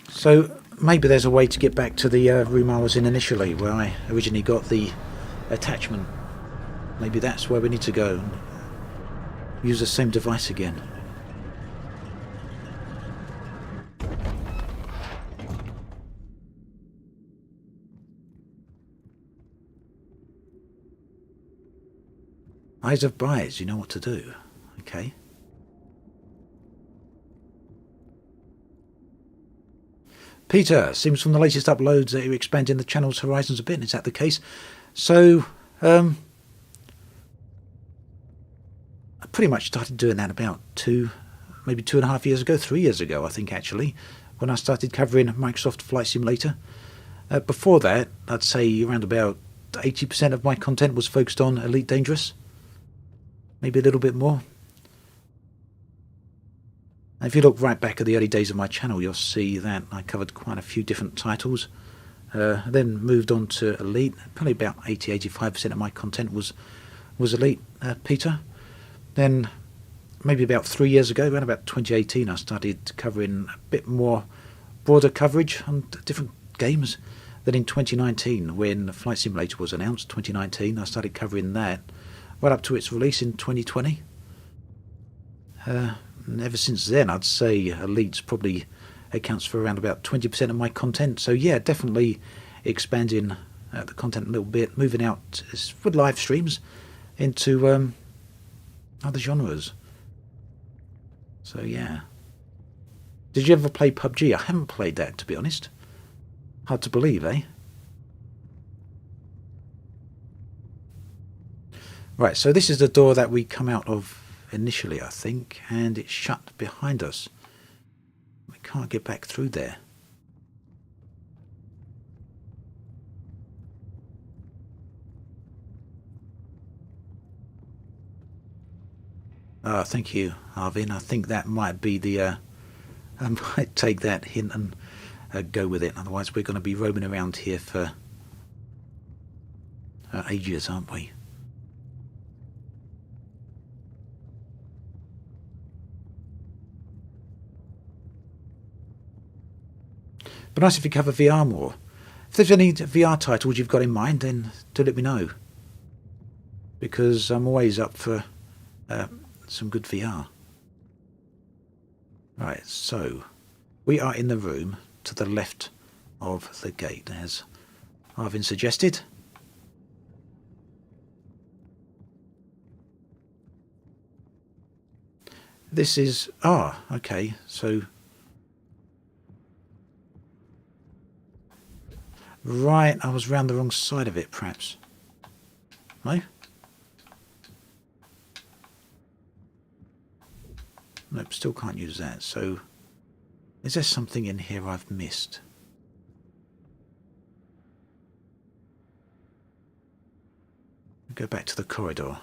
So maybe there's a way to get back to the room I was in initially, where I originally got the attachment. Maybe that's where we need to go and use the same device again. Eyes of Bias, you know what to do. Okay. Peter, seems from the latest uploads that you're expanding the channel's horizons a bit. Is that the case? So, I pretty much started doing that about maybe 2.5 years ago, 3 years ago, I think, actually, when I started covering Microsoft Flight Simulator. Before that, I'd say around about 80% of my content was focused on Elite Dangerous. Maybe a little bit more. And if you look right back at the early days of my channel, you'll see that I covered quite a few different titles. Then moved on to Elite. Probably about 80-85% of my content was Elite, Peter. Then maybe about 3 years ago, around about 2018, I started covering a bit more broader coverage on different games. Then in 2019, when Flight Simulator was announced, 2019, I started covering that right up to its release in 2020. And ever since then, I'd say Elite's probably accounts for around about 20% of my content. So yeah, definitely expanding the content a little bit, moving out with live streams into other genres. So yeah. Did you ever play PUBG? I haven't played that, to be honest. Hard to believe, eh? Right, so this is the door that we come out of initially, I think, and it's shut behind us. We can't get back through there. Thank you, Arvin. I think that might be the... I might take that hint and go with it. Otherwise we're going to be roaming around here for ages, aren't we? But nice if you cover VR more. If there's any VR titles you've got in mind, then do let me know. Because I'm always up for some good VR. Right, so we are in the room to the left of the gate, as Arvin suggested. This is... okay, so... Right, I was round the wrong side of it, perhaps. No? Nope, still can't use that. So, is there something in here I've missed? Go back to the corridor.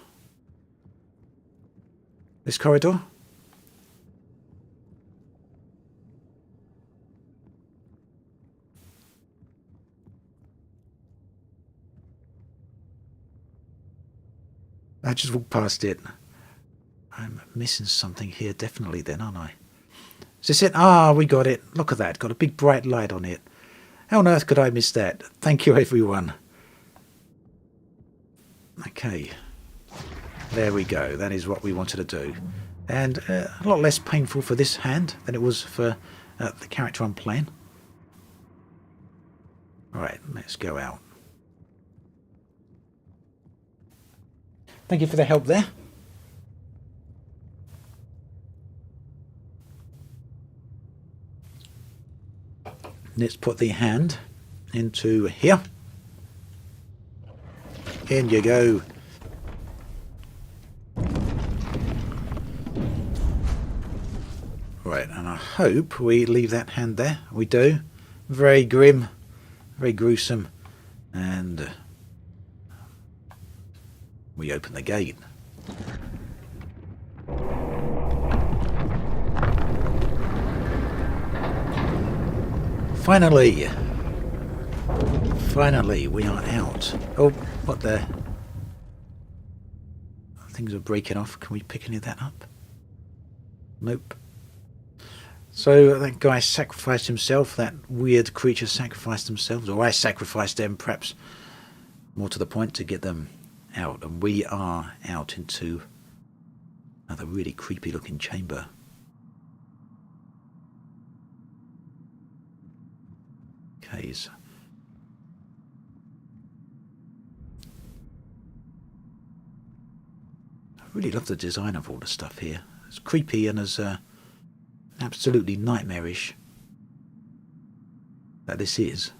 This corridor? I just walked past it. I'm missing something here, definitely then, aren't I? Is this it? We got it. Look at that. Got a big bright light on it. How on earth could I miss that? Thank you, everyone. Okay. There we go. That is what we wanted to do. And a lot less painful for this hand than it was for the character I'm playing. Alright, let's go out. Thank you for the help there. Let's put the hand into here. In you go. Right, and I hope we leave that hand there. We do. Very grim, very gruesome, and we open the gate. Finally, we are out. Oh, what the? Things are breaking off. Can we pick any of that up? Nope. So that guy sacrificed himself. That weird creature sacrificed themselves, or I sacrificed them, perhaps more to the point, to get them out. And we are out into another really creepy looking chamber. Okay, so I really love the design of all the stuff here. It's creepy and as absolutely nightmarish. that this is.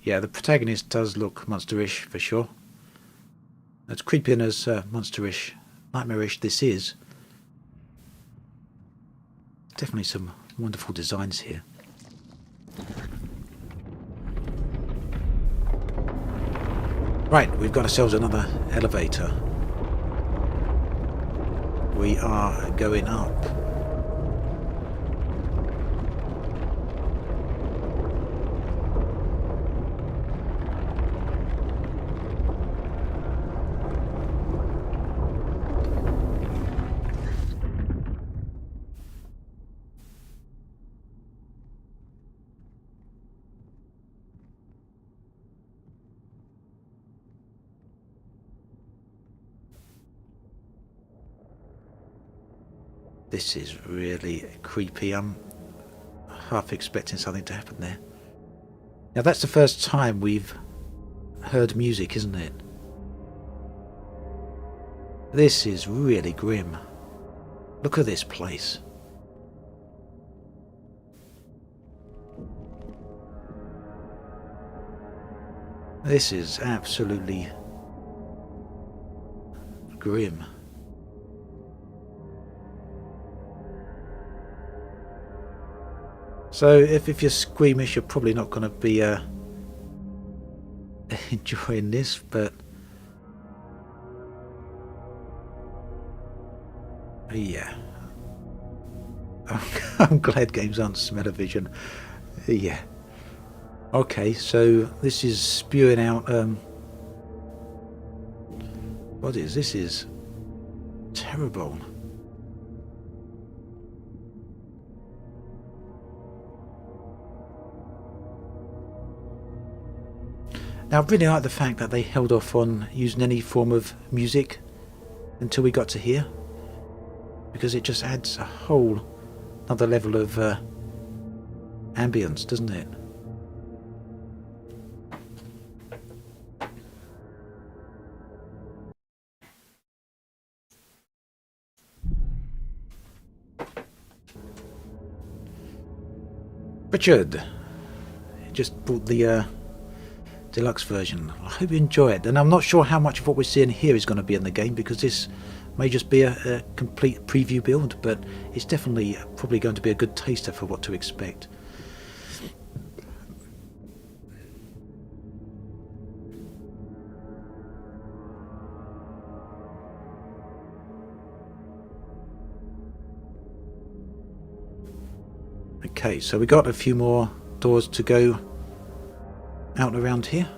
Yeah, the protagonist does look monsterish for sure. As creepy and as monsterish, nightmarish this is. Definitely some wonderful designs here. Right, we've got ourselves another elevator. We are going up. This is really creepy. I'm half expecting something to happen there. Now that's the first time we've heard music, isn't it? This is really grim. Look at this place. This is absolutely grim. So if you're squeamish, you're probably not going to be enjoying this, but yeah. I'm glad games aren't smell-o-vision. Yeah. Okay, so this is spewing out what is this? Is terrible. Now, I really like the fact that they held off on using any form of music until we got to here, because it just adds a whole another level of ambience, doesn't it? Richard, just bought the deluxe version. I hope you enjoy it, and I'm not sure how much of what we're seeing here is going to be in the game, because this may just be a complete preview build, but it's definitely probably going to be a good taster for what to expect. Okay, so we got a few more doors to go out around here.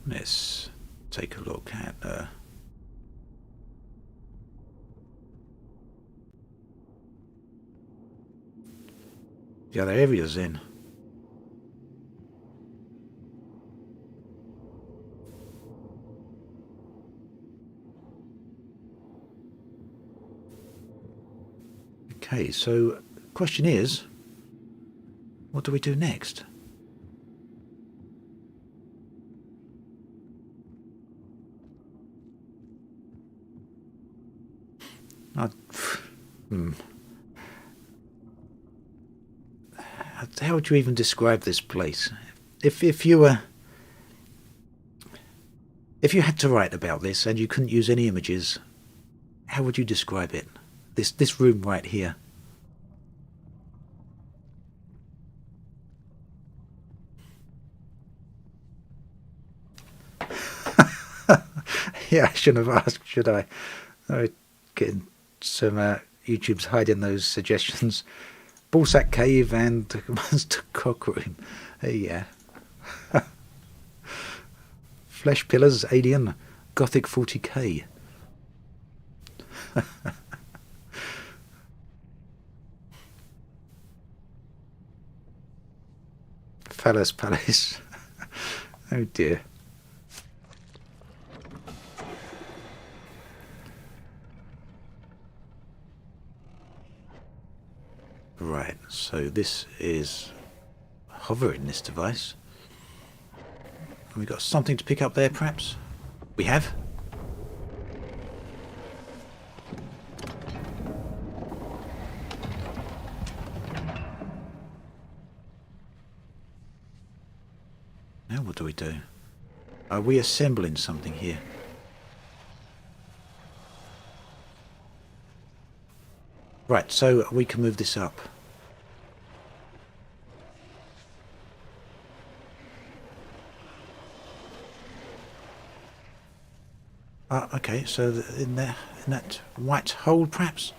Let's take a look at the other areas in. Okay, so the question is, what do we do next? How would you even describe this place? If you had to write about this and you couldn't use any images, how would you describe it? This room right here. Yeah, I shouldn't have asked, should I? I'm getting some YouTube's hiding those suggestions. Ballsack Cave and Monster Cock Room. Yeah. Flesh Pillars, Alien, Gothic 40k. Phallus Palace. Oh dear. Right, so this is hovering, this device. Have we got something to pick up there, perhaps? We have. Now what do we do? Are we assembling something here? Right, so we can move this up. Okay, so in there, in that white hole, perhaps?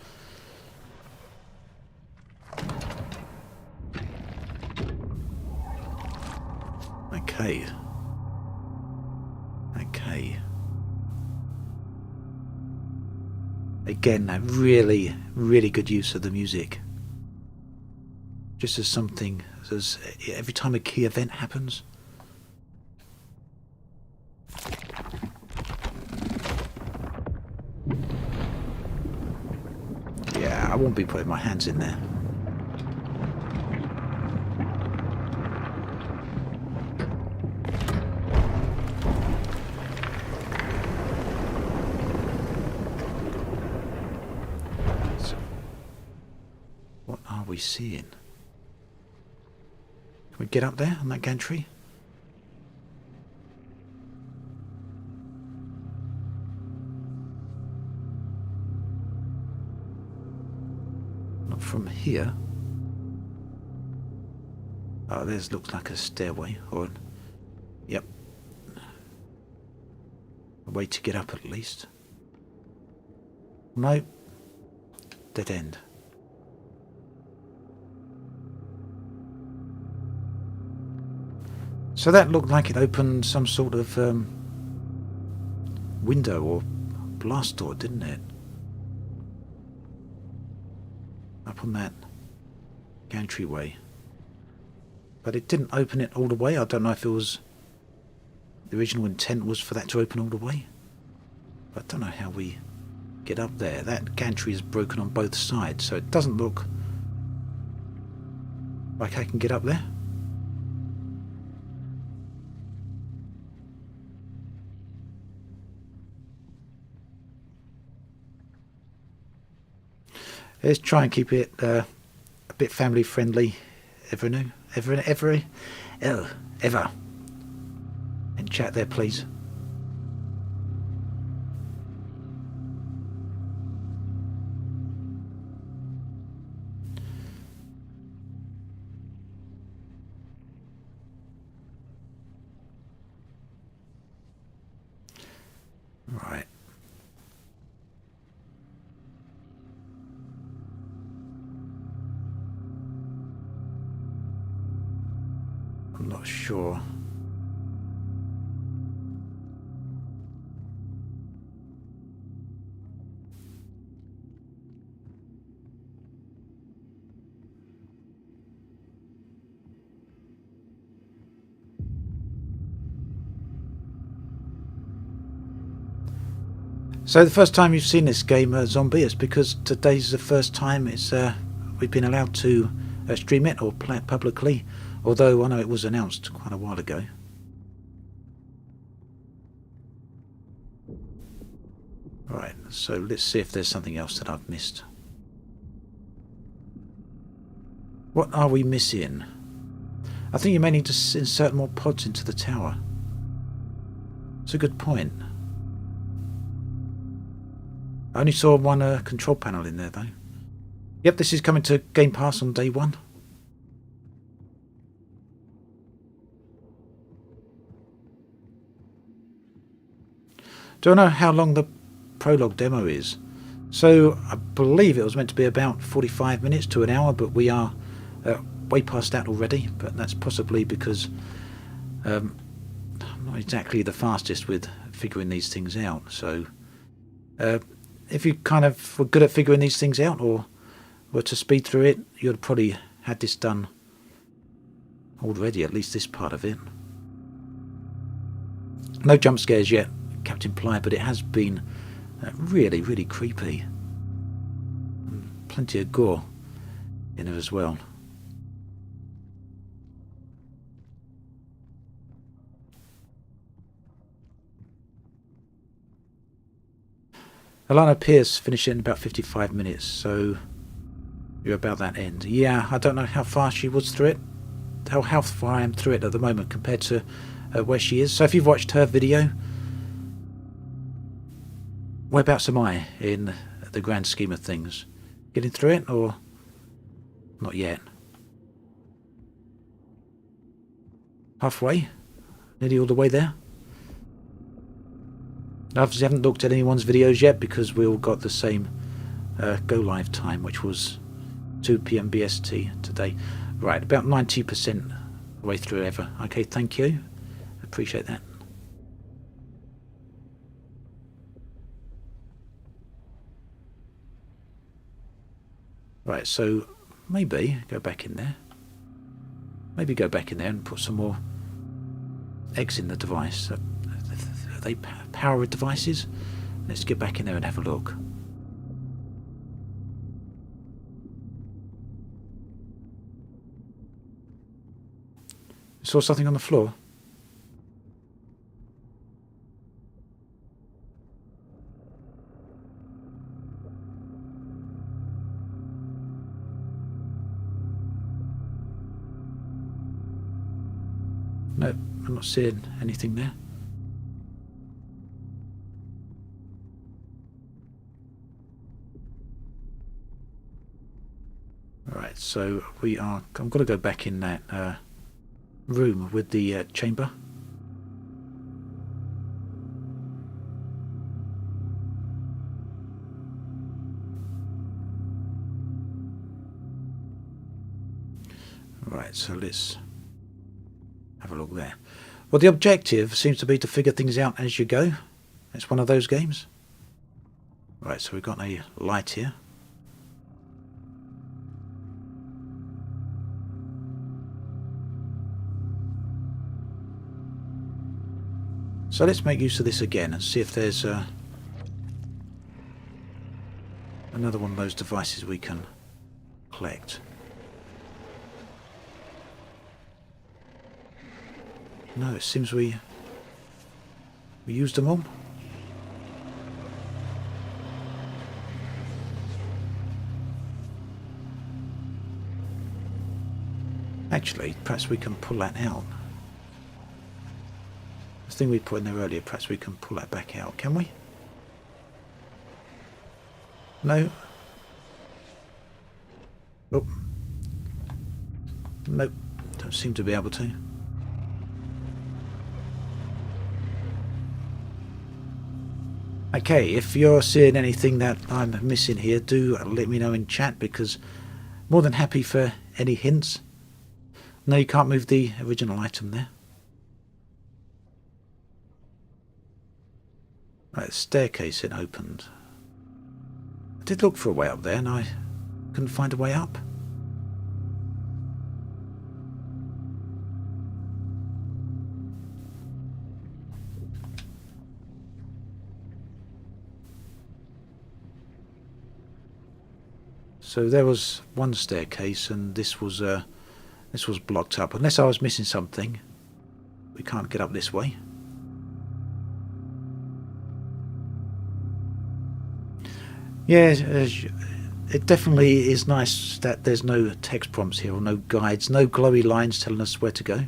Okay. Okay. Again, a really, really good use of the music. Just as something, as every time a key event happens. Yeah, I won't be putting my hands in there. So, what are we seeing? Can we get up there on that gantry? Not from here. Oh, there's looks like a stairway, or yep, a way to get up at least. No, dead end. So that looked like it opened some sort of window or blast door, didn't it? Up on that gantry-way. But it didn't open it all the way. I don't know if it was... the original intent was for that to open all the way. But I don't know how we get up there. That gantry is broken on both sides, so it doesn't look like I can get up there. Let's try and keep it a bit family friendly. Ever. In chat there, please. Right. I'm not sure. So the first time you've seen this game, Zombie, is because today's the first time it's we've been allowed to stream it or play it publicly, although I know it was announced quite a while ago. Right, so let's see if there's something else that I've missed. What are we missing? I think you may need to insert more pods into the tower. It's a good point. I only saw one control panel in there though. Yep, this is coming to Game Pass on day 1. Don't know how long the prologue demo is. So I believe it was meant to be about 45 minutes to an hour, but we are way past that already. But that's possibly because I'm not exactly the fastest with figuring these things out. So if you kind of were good at figuring these things out or were to speed through it, you'd probably had this done already, at least this part of it. No jump scares yet, Captain Ply, but it has been really, really creepy. Plenty of gore in it as well. Alana Pierce finished it in about 55 minutes, so you're about that end. Yeah, I don't know how far she was through it, how far I am through it at the moment compared to where she is. So if you've watched her video, whereabouts am I in the grand scheme of things? Getting through it, or not yet? Halfway? Nearly all the way there? I obviously haven't looked at anyone's videos yet because we all got the same go live time, which was 2 PM BST today. Right, about 90% the way through ever. Okay, thank you. Appreciate that. Right, so maybe go back in there. Maybe go back in there and put some more eggs in the device. Are they powered devices? Let's get back in there and have a look. Saw something on the floor. No, I'm not seeing anything there. Right, so I'm going to go back in that room with the chamber. Right, so let's have a look there. Well, the objective seems to be to figure things out as you go. It's one of those games. Right, so we've got a light here. So let's make use of this again and see if there's another one of those devices we can collect. No, it seems we used them all. Actually, perhaps we can pull that out. The thing we put in there earlier, perhaps we can pull that back out, can we? No. Oh. Nope, don't seem to be able to. Okay, if you're seeing anything that I'm missing here, do let me know in chat, because I'm more than happy for any hints. No, you can't move the original item there. Right, the staircase it opened. I did look for a way up there and I couldn't find a way up. So there was one staircase and this was blocked up. Unless I was missing something, we can't get up this way. Yeah, it definitely is nice that there's no text prompts here or no guides, no glowy lines telling us where to go.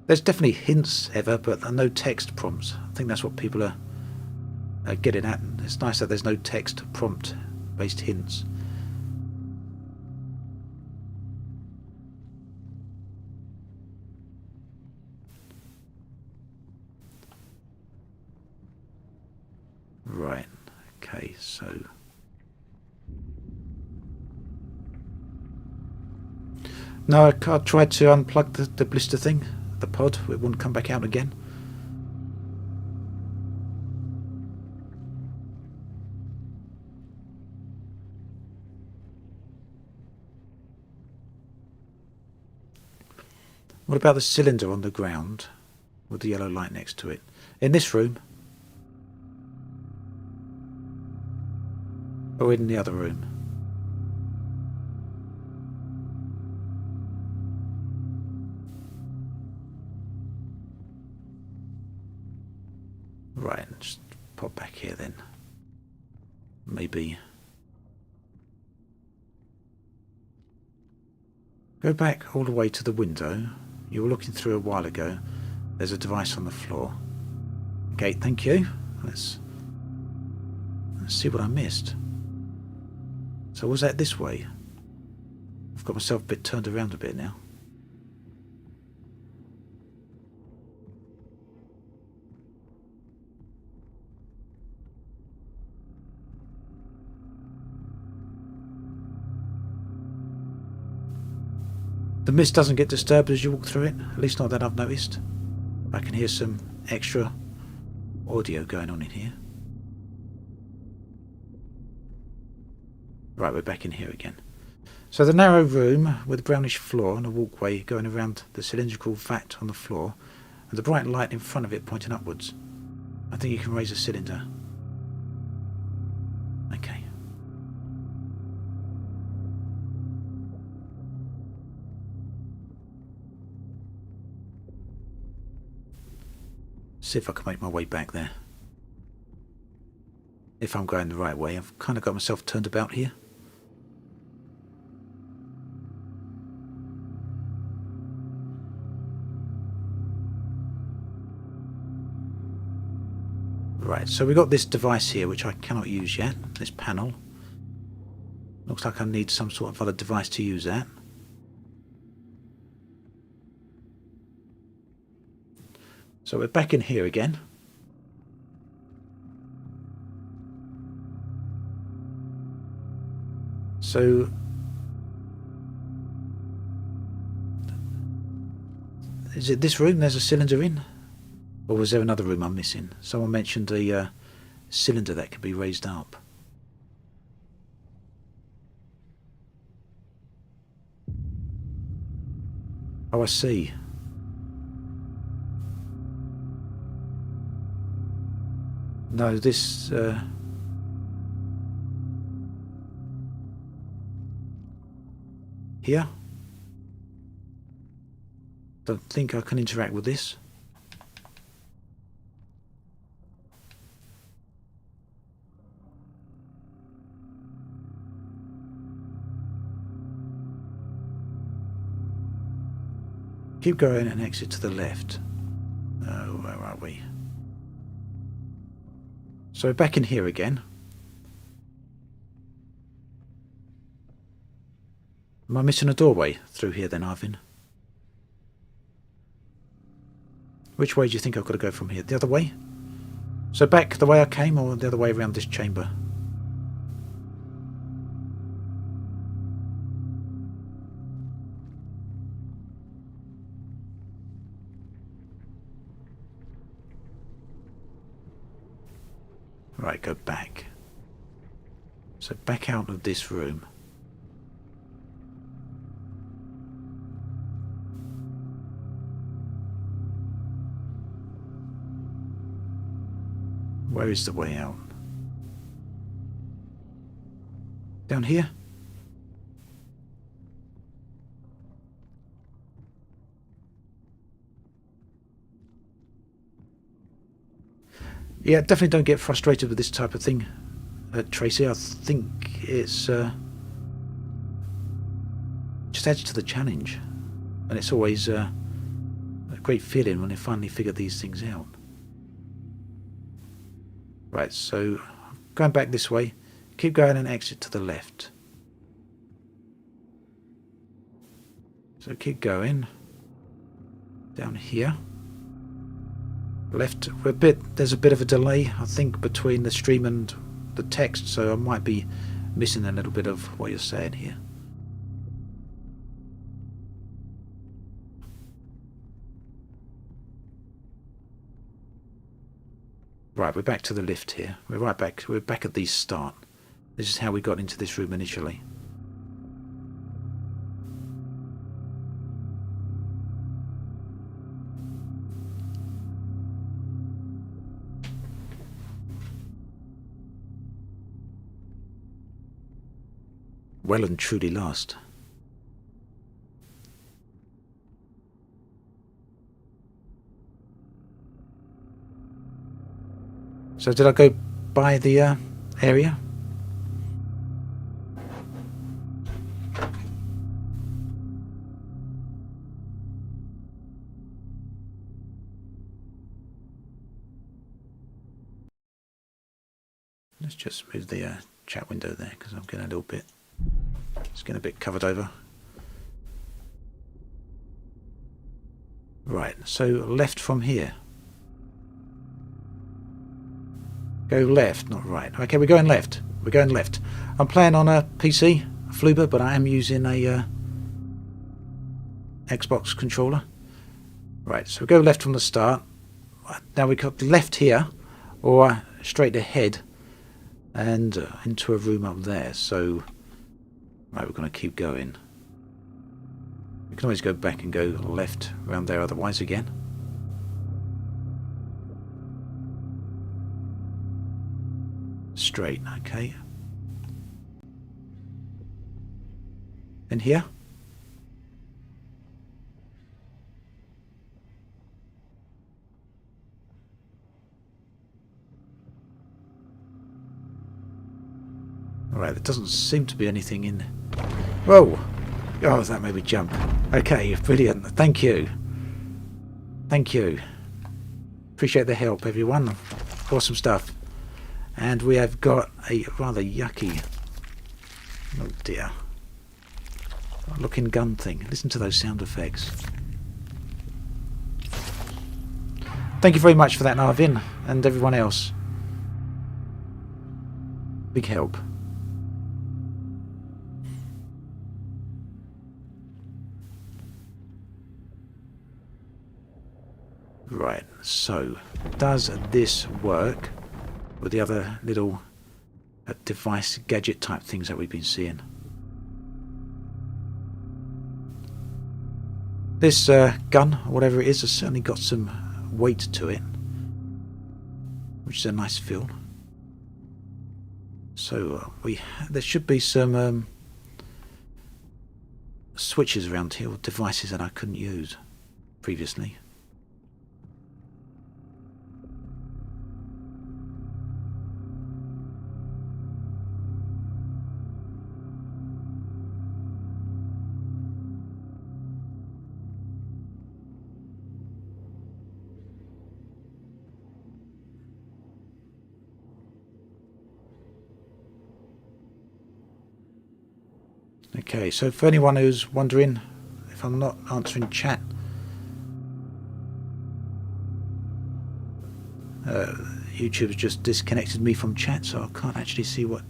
There's definitely hints, Ever, but no text prompts. I think that's what people are getting at. It's nice that there's no text prompt-based hints. Right, okay, so... No, I tried to unplug the blister thing. The pod, it wouldn't come back out again. What about the cylinder on the ground with the yellow light next to it? In this room? Or in the other room? Right, just pop back here then. maybe. Go back all the way to the window. You were looking through a while ago. There's a device on the floor. Okay, thank you. Let's see what I missed. So was that this way? I've got myself a bit turned around a bit now. The mist doesn't get disturbed as you walk through it, at least not that I've noticed. I can hear some extra audio going on in here. Right, we're back in here again. So the narrow room with a brownish floor and a walkway going around the cylindrical vat on the floor, and the bright light in front of it pointing upwards. I think you can raise a cylinder. Okay. See if I can make my way back there. If I'm going the right way. I've kind of got myself turned about here. Right, so we've got this device here which I cannot use yet, this panel. Looks like I need some sort of other device to use that. So we're back in here again. So is it this room there's a cylinder in? Or was there another room I'm missing? Someone mentioned a cylinder that could be raised up. Oh, I see. No, this... here? Don't think I can interact with this. Keep going and exit to the left. Oh, where are we? So back in here again. Am I missing a doorway through here then, Arvin? Which way do you think I've got to go from here? The other way? So back the way I came or the other way around this chamber? Right, go back. So back out of this room. Where is the way out? Down here? Yeah, definitely don't get frustrated with this type of thing, Tracy. I think it's just adds to the challenge, and it's always a great feeling when you finally figure these things out. Right, so going back this way, keep going and exit to the left. So keep going down here. Left, there's a bit of a delay, I think, between the stream and the text, so I might be missing a little bit of what you're saying here. Right, we're back to the lift here. We're back at the start. This is how we got into this room initially. Well and truly lost. So did I go by the area? Let's just move the chat window there because I'm getting a little bit, it's getting a bit covered over. Right, so left from here. Go left, not right. Okay, we're going left. We're going left. I'm playing on a PC, a Fluba, but I am using a Xbox controller. Right, so we go left from the start. Now we got left here, or straight ahead, and into a room up there. So, right, we're going to keep going. We can always go back and go left around there otherwise again. Straight, okay. In here. Alright, there doesn't seem to be anything in... Whoa! Oh, that made me jump. Okay, brilliant. Thank you. Thank you. Appreciate the help, everyone. Awesome stuff. And we have got a rather yucky... Oh dear. Looking gun thing. Listen to those sound effects. Thank you very much for that, Narvin, and everyone else. Big help. Right, so does this work with the other little device gadget type things that we've been seeing? This gun, or whatever it is, has certainly got some weight to it, which is a nice feel. So there should be some switches around here, or devices that I couldn't use previously. Okay, so for anyone who's wondering if I'm not answering chat, YouTube's just disconnected me from chat, so I can't actually see what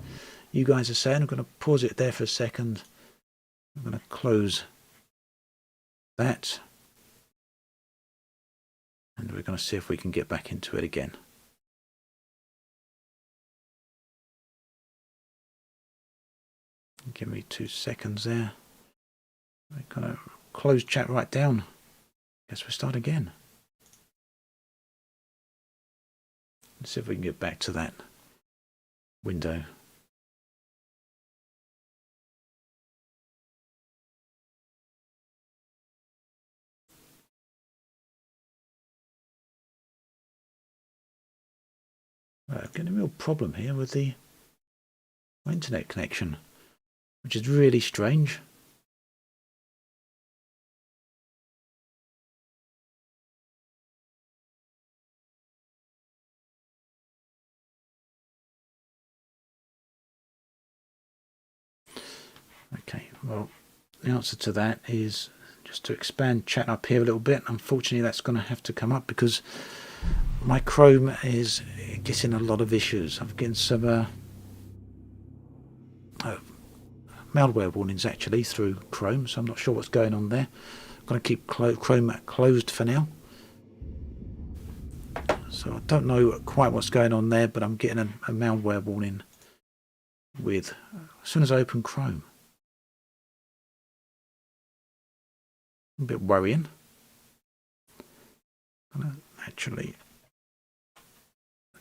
you guys are saying. I'm going to pause it there for a second. I'm going to close that, and we're going to see if we can get back into it again. Give me 2 seconds there. We're going to close chat right down. Guess we'll start again. Let's see if we can get back to that window. I've got a real problem here with the internet connection, which is really strange. Okay, well, the answer to that is just to expand chat up here a little bit. Unfortunately, that's going to have to come up because my Chrome is getting a lot of issues. I'm getting some malware warnings actually through Chrome, so I'm not sure what's going on there. I'm going to keep Chrome closed for now. So I don't know quite what's going on there, but I'm getting a malware warning with as soon as I open Chrome. A bit worrying. I'm going to actually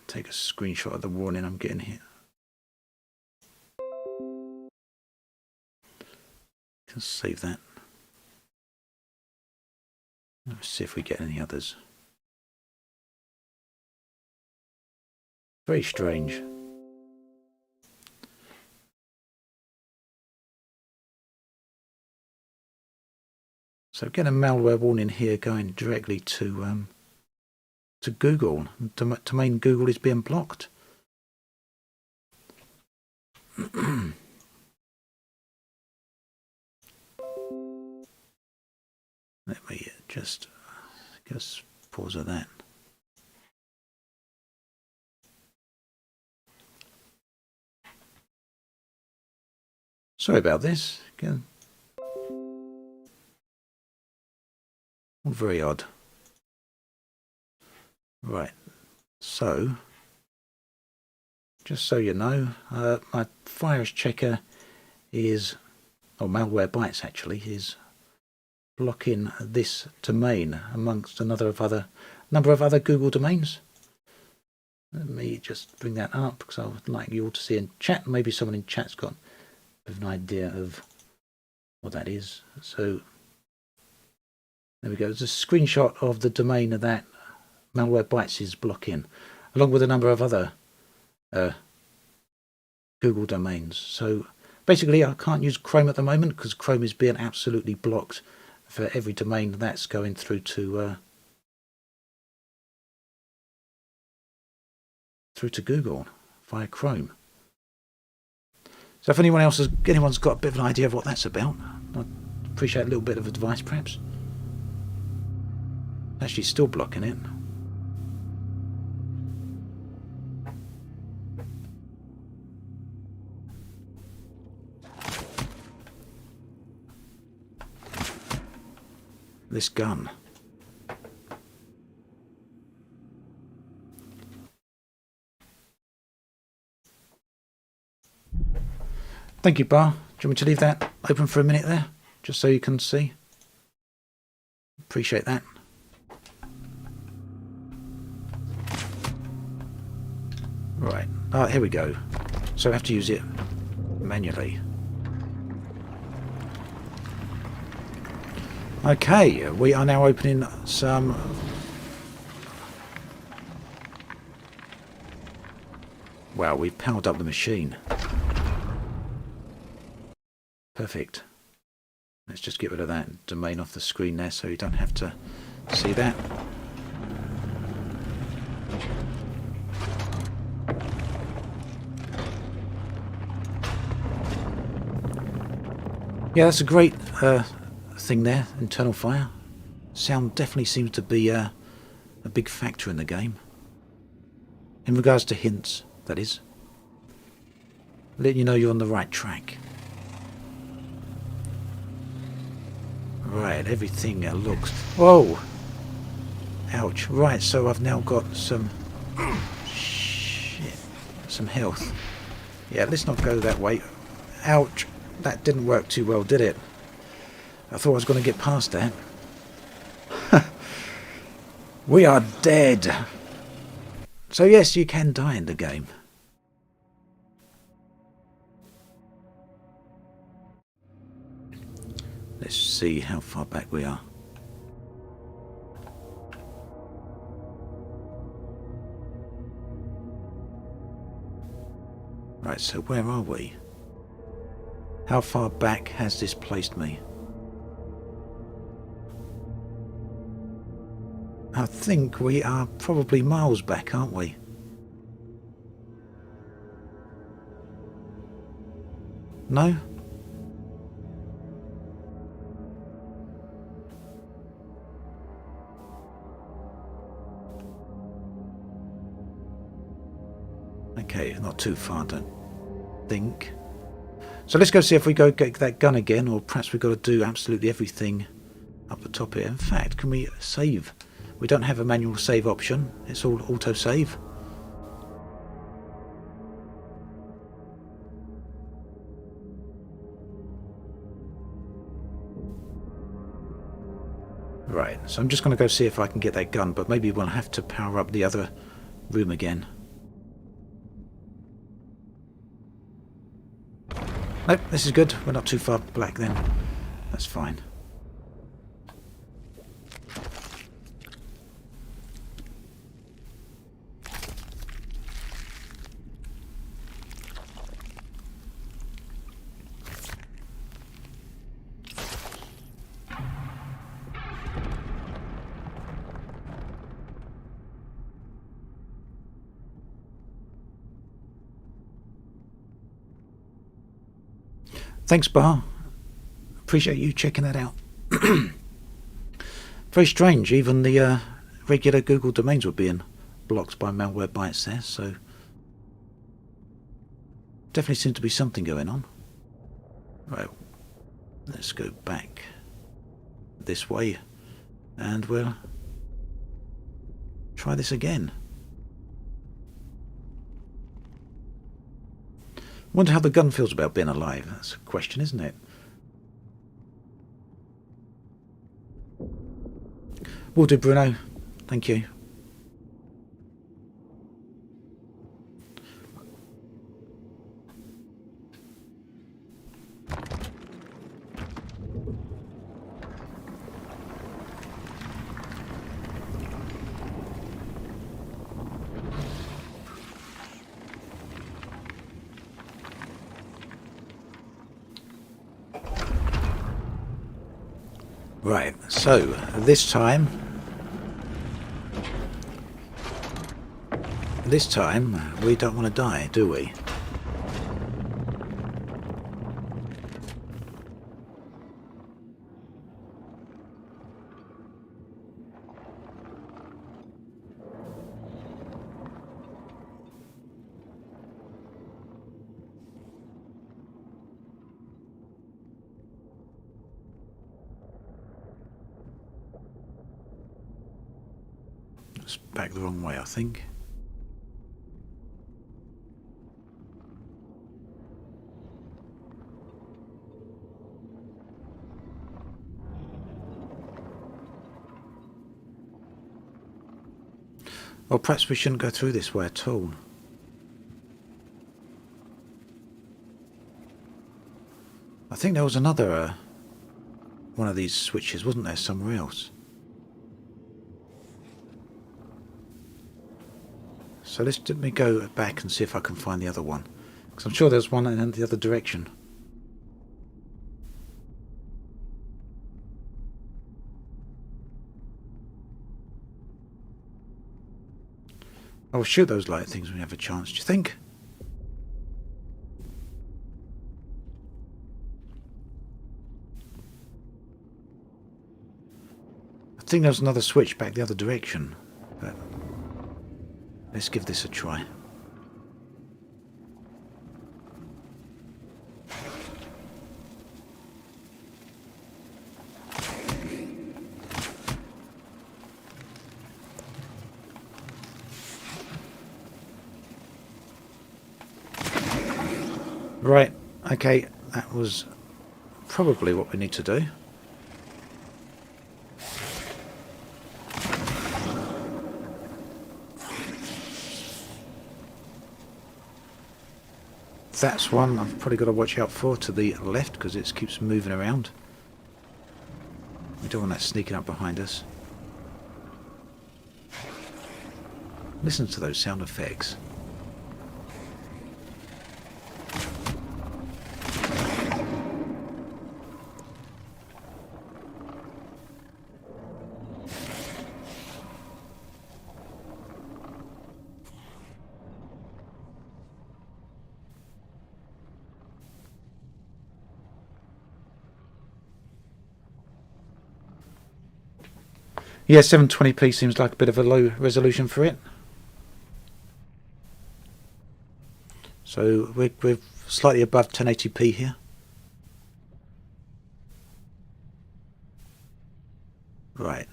take a screenshot of the warning I'm getting here. Let's save that. Let's see if we get any others. Very strange. So get a malware warning here going directly to Google. Domain Google is being blocked. Let me just pause of that. Sorry about this. Again. Very odd. Right. So, just so you know, my virus checker is, or Malwarebytes actually, is blocking this domain amongst number of other Google domains. Let me just bring that up because I would like you all to see in chat. Maybe someone in chat's got a bit of an idea of what that is. So there we go. There's a screenshot of the domain that Malwarebytes is blocking, along with a number of other Google domains. So basically I can't use Chrome at the moment because Chrome is being absolutely blocked for every domain that's going through to Google via Chrome. So if anyone's got a bit of an idea of what that's about, I'd appreciate a little bit of advice perhaps. Actually still blocking it. This gun. Thank you, Bar. Do you want me to leave that open for a minute there? Just so you can see. Appreciate that. Right. Ah, here we go. So I have to use it manually. Okay, we are now opening some... Wow, we've powered up the machine. Perfect. Let's just get rid of that domain off the screen there so you don't have to see that. Yeah, that's a great thing there, internal fire. Sound definitely seems to be a big factor in the game. In regards to hints, that is. Letting you know you're on the right track. Right, everything looks... Whoa! Ouch. Right, so I've now got some... Shit. Some health. Yeah, let's not go that way. Ouch. That didn't work too well, did it? I thought I was going to get past that. We are dead. So yes, you can die in the game. Let's see how far back we are. Right, so where are we? How far back has this placed me? I think we are probably miles back, aren't we? No? Okay, not too far, I don't think. So let's go see if we go get that gun again, or perhaps we've got to do absolutely everything up the top here. In fact, can we save? We don't have a manual save option. It's all auto-save. Right, so I'm just going to go see if I can get that gun, but maybe we'll have to power up the other room again. Nope, this is good. We're not too far back then. That's fine. Thanks, Bar. Appreciate you checking that out. Very strange, even the regular Google domains were being blocked by Malwarebytes there, so definitely seems to be something going on. Right, let's go back this way and we'll try this again. Wonder how the gun feels about being alive. That's a question, isn't it? Will do, Bruno. Thank you. Right, so this time we don't want to die, do we? It's back the wrong way, I think. Well, perhaps we shouldn't go through this way at all. I think there was another one of these switches, wasn't there, somewhere else? So let me go back and see if I can find the other one, because I'm sure there's one in the other direction. I'll shoot those light things when we have a chance, do you think? I think there's another switch back the other direction, but let's give this a try. Right, okay, that was probably what we need to do. That's one I've probably got to watch out for to the left, because it keeps moving around. We don't want that sneaking up behind us. Listen to those sound effects. Yeah, 720p seems like a bit of a low resolution for it. So we're slightly above 1080p here. Right.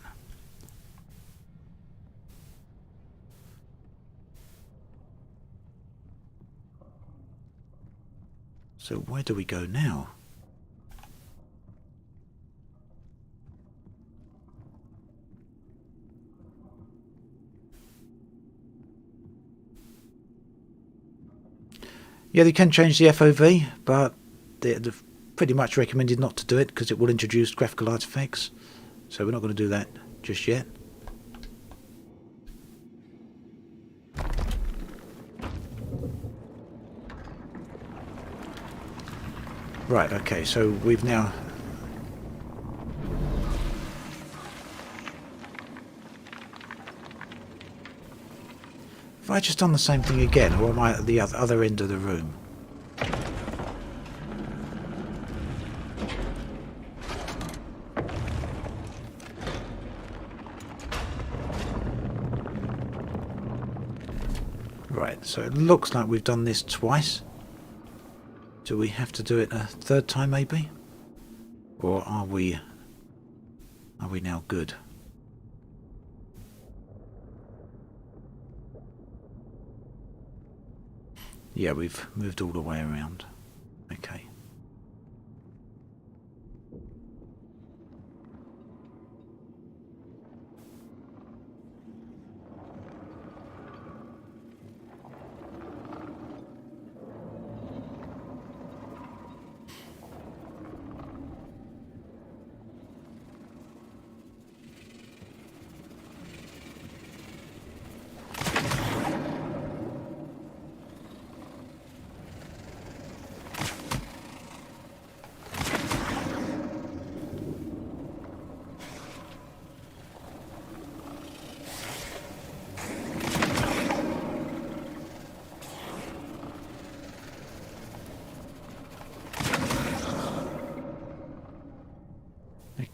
So where do we go now? Yeah, they can change the FOV, but they've pretty much recommended not to do it because it will introduce graphical artifacts. So we're not going to do that just yet. Right, okay, so we've now... Have I just done the same thing again, or am I at the other end of the room? Right, so it looks like we've done this twice. Do we have to do it a third time maybe? Or are we now good? Yeah, we've moved all the way around. Okay.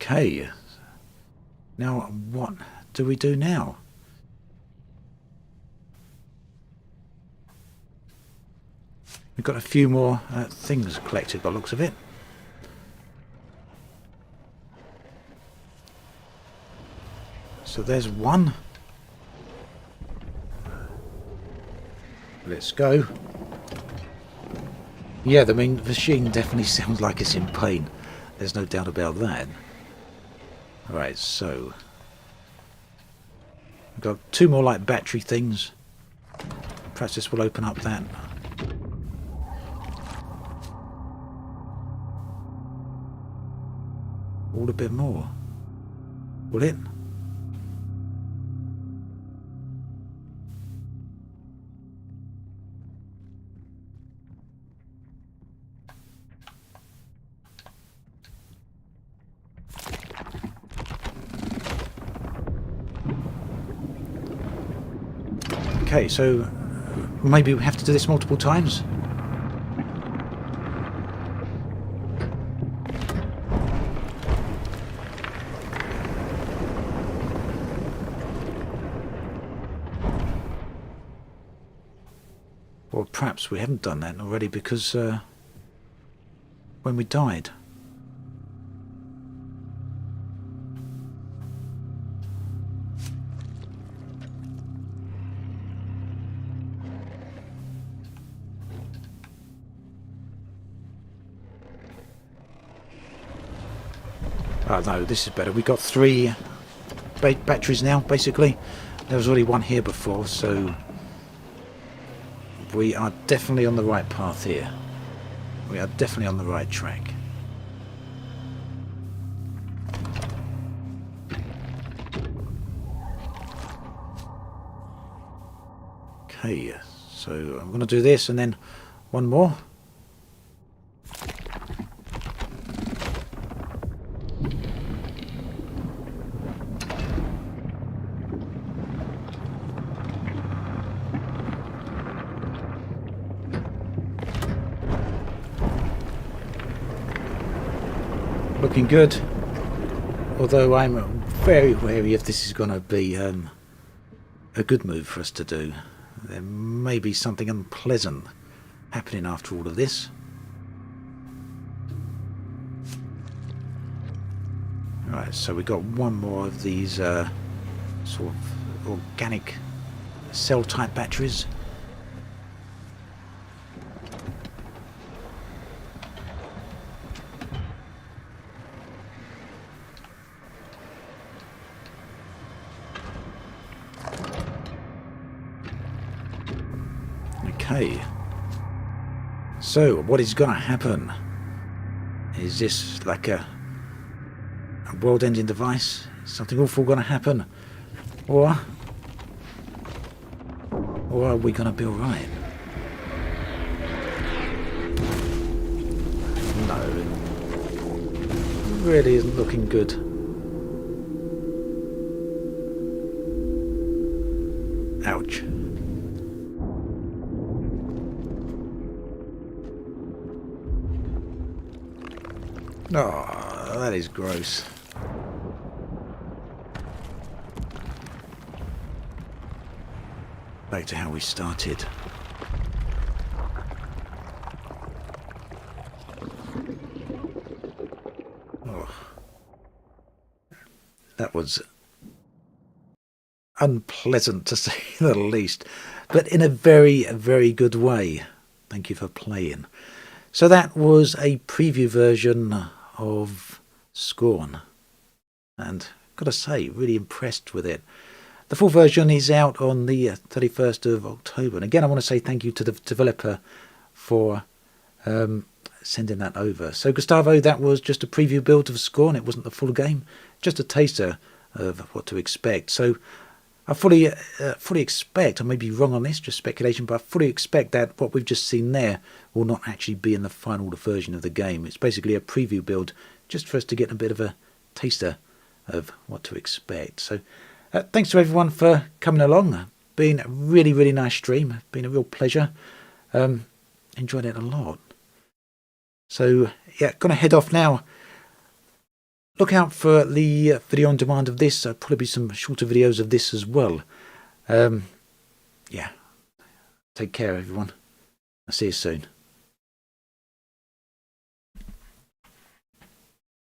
Okay, now what do we do now? We've got a few more things collected by the looks of it. So there's one. Let's go. Yeah, the machine definitely sounds like it's in pain. There's no doubt about that. Alright, so we've got two more like battery things. Perhaps this will open up that. All a bit more. Will it? Okay, so maybe we have to do this multiple times. Or perhaps we haven't done that already because when we died. Oh no, this is better. We've got three batteries now, basically. There was already one here before, so we are definitely on the right path here. We are definitely on the right track. Okay, so I'm going to do this and then one more. Looking good, although I'm very wary if this is going to be a good move for us to do. There may be something unpleasant happening after all of this. Right, so we've got one more of these sort of organic cell type batteries. Okay, so what is going to happen? Is this like a world-ending device? Is something awful going to happen? Or are we going to be alright? No, it really isn't looking good. Ouch. Oh, that is gross. Back to how we started. that was unpleasant to say the least, but in a very, very good way. Thank you for playing. So that was a preview version of SCORN, and gotta say, really impressed with it. The full version is out on the 31st of October, and again I want to say thank you to the developer for sending that over. So Gustavo, that was just a preview build of SCORN. It wasn't the full game, just a taster of what to expect. So I fully expect, I may be wrong on this, just speculation, but I fully expect that what we've just seen there will not actually be in the final version of the game. It's basically a preview build just for us to get a bit of a taster of what to expect. So thanks to everyone for coming along. Been a really, really nice stream. Been a real pleasure. Enjoyed it a lot. So yeah, gonna head off now. Look out for the video on demand of this. Probably some shorter videos of this as well. Yeah. Take care, everyone. I'll see you soon.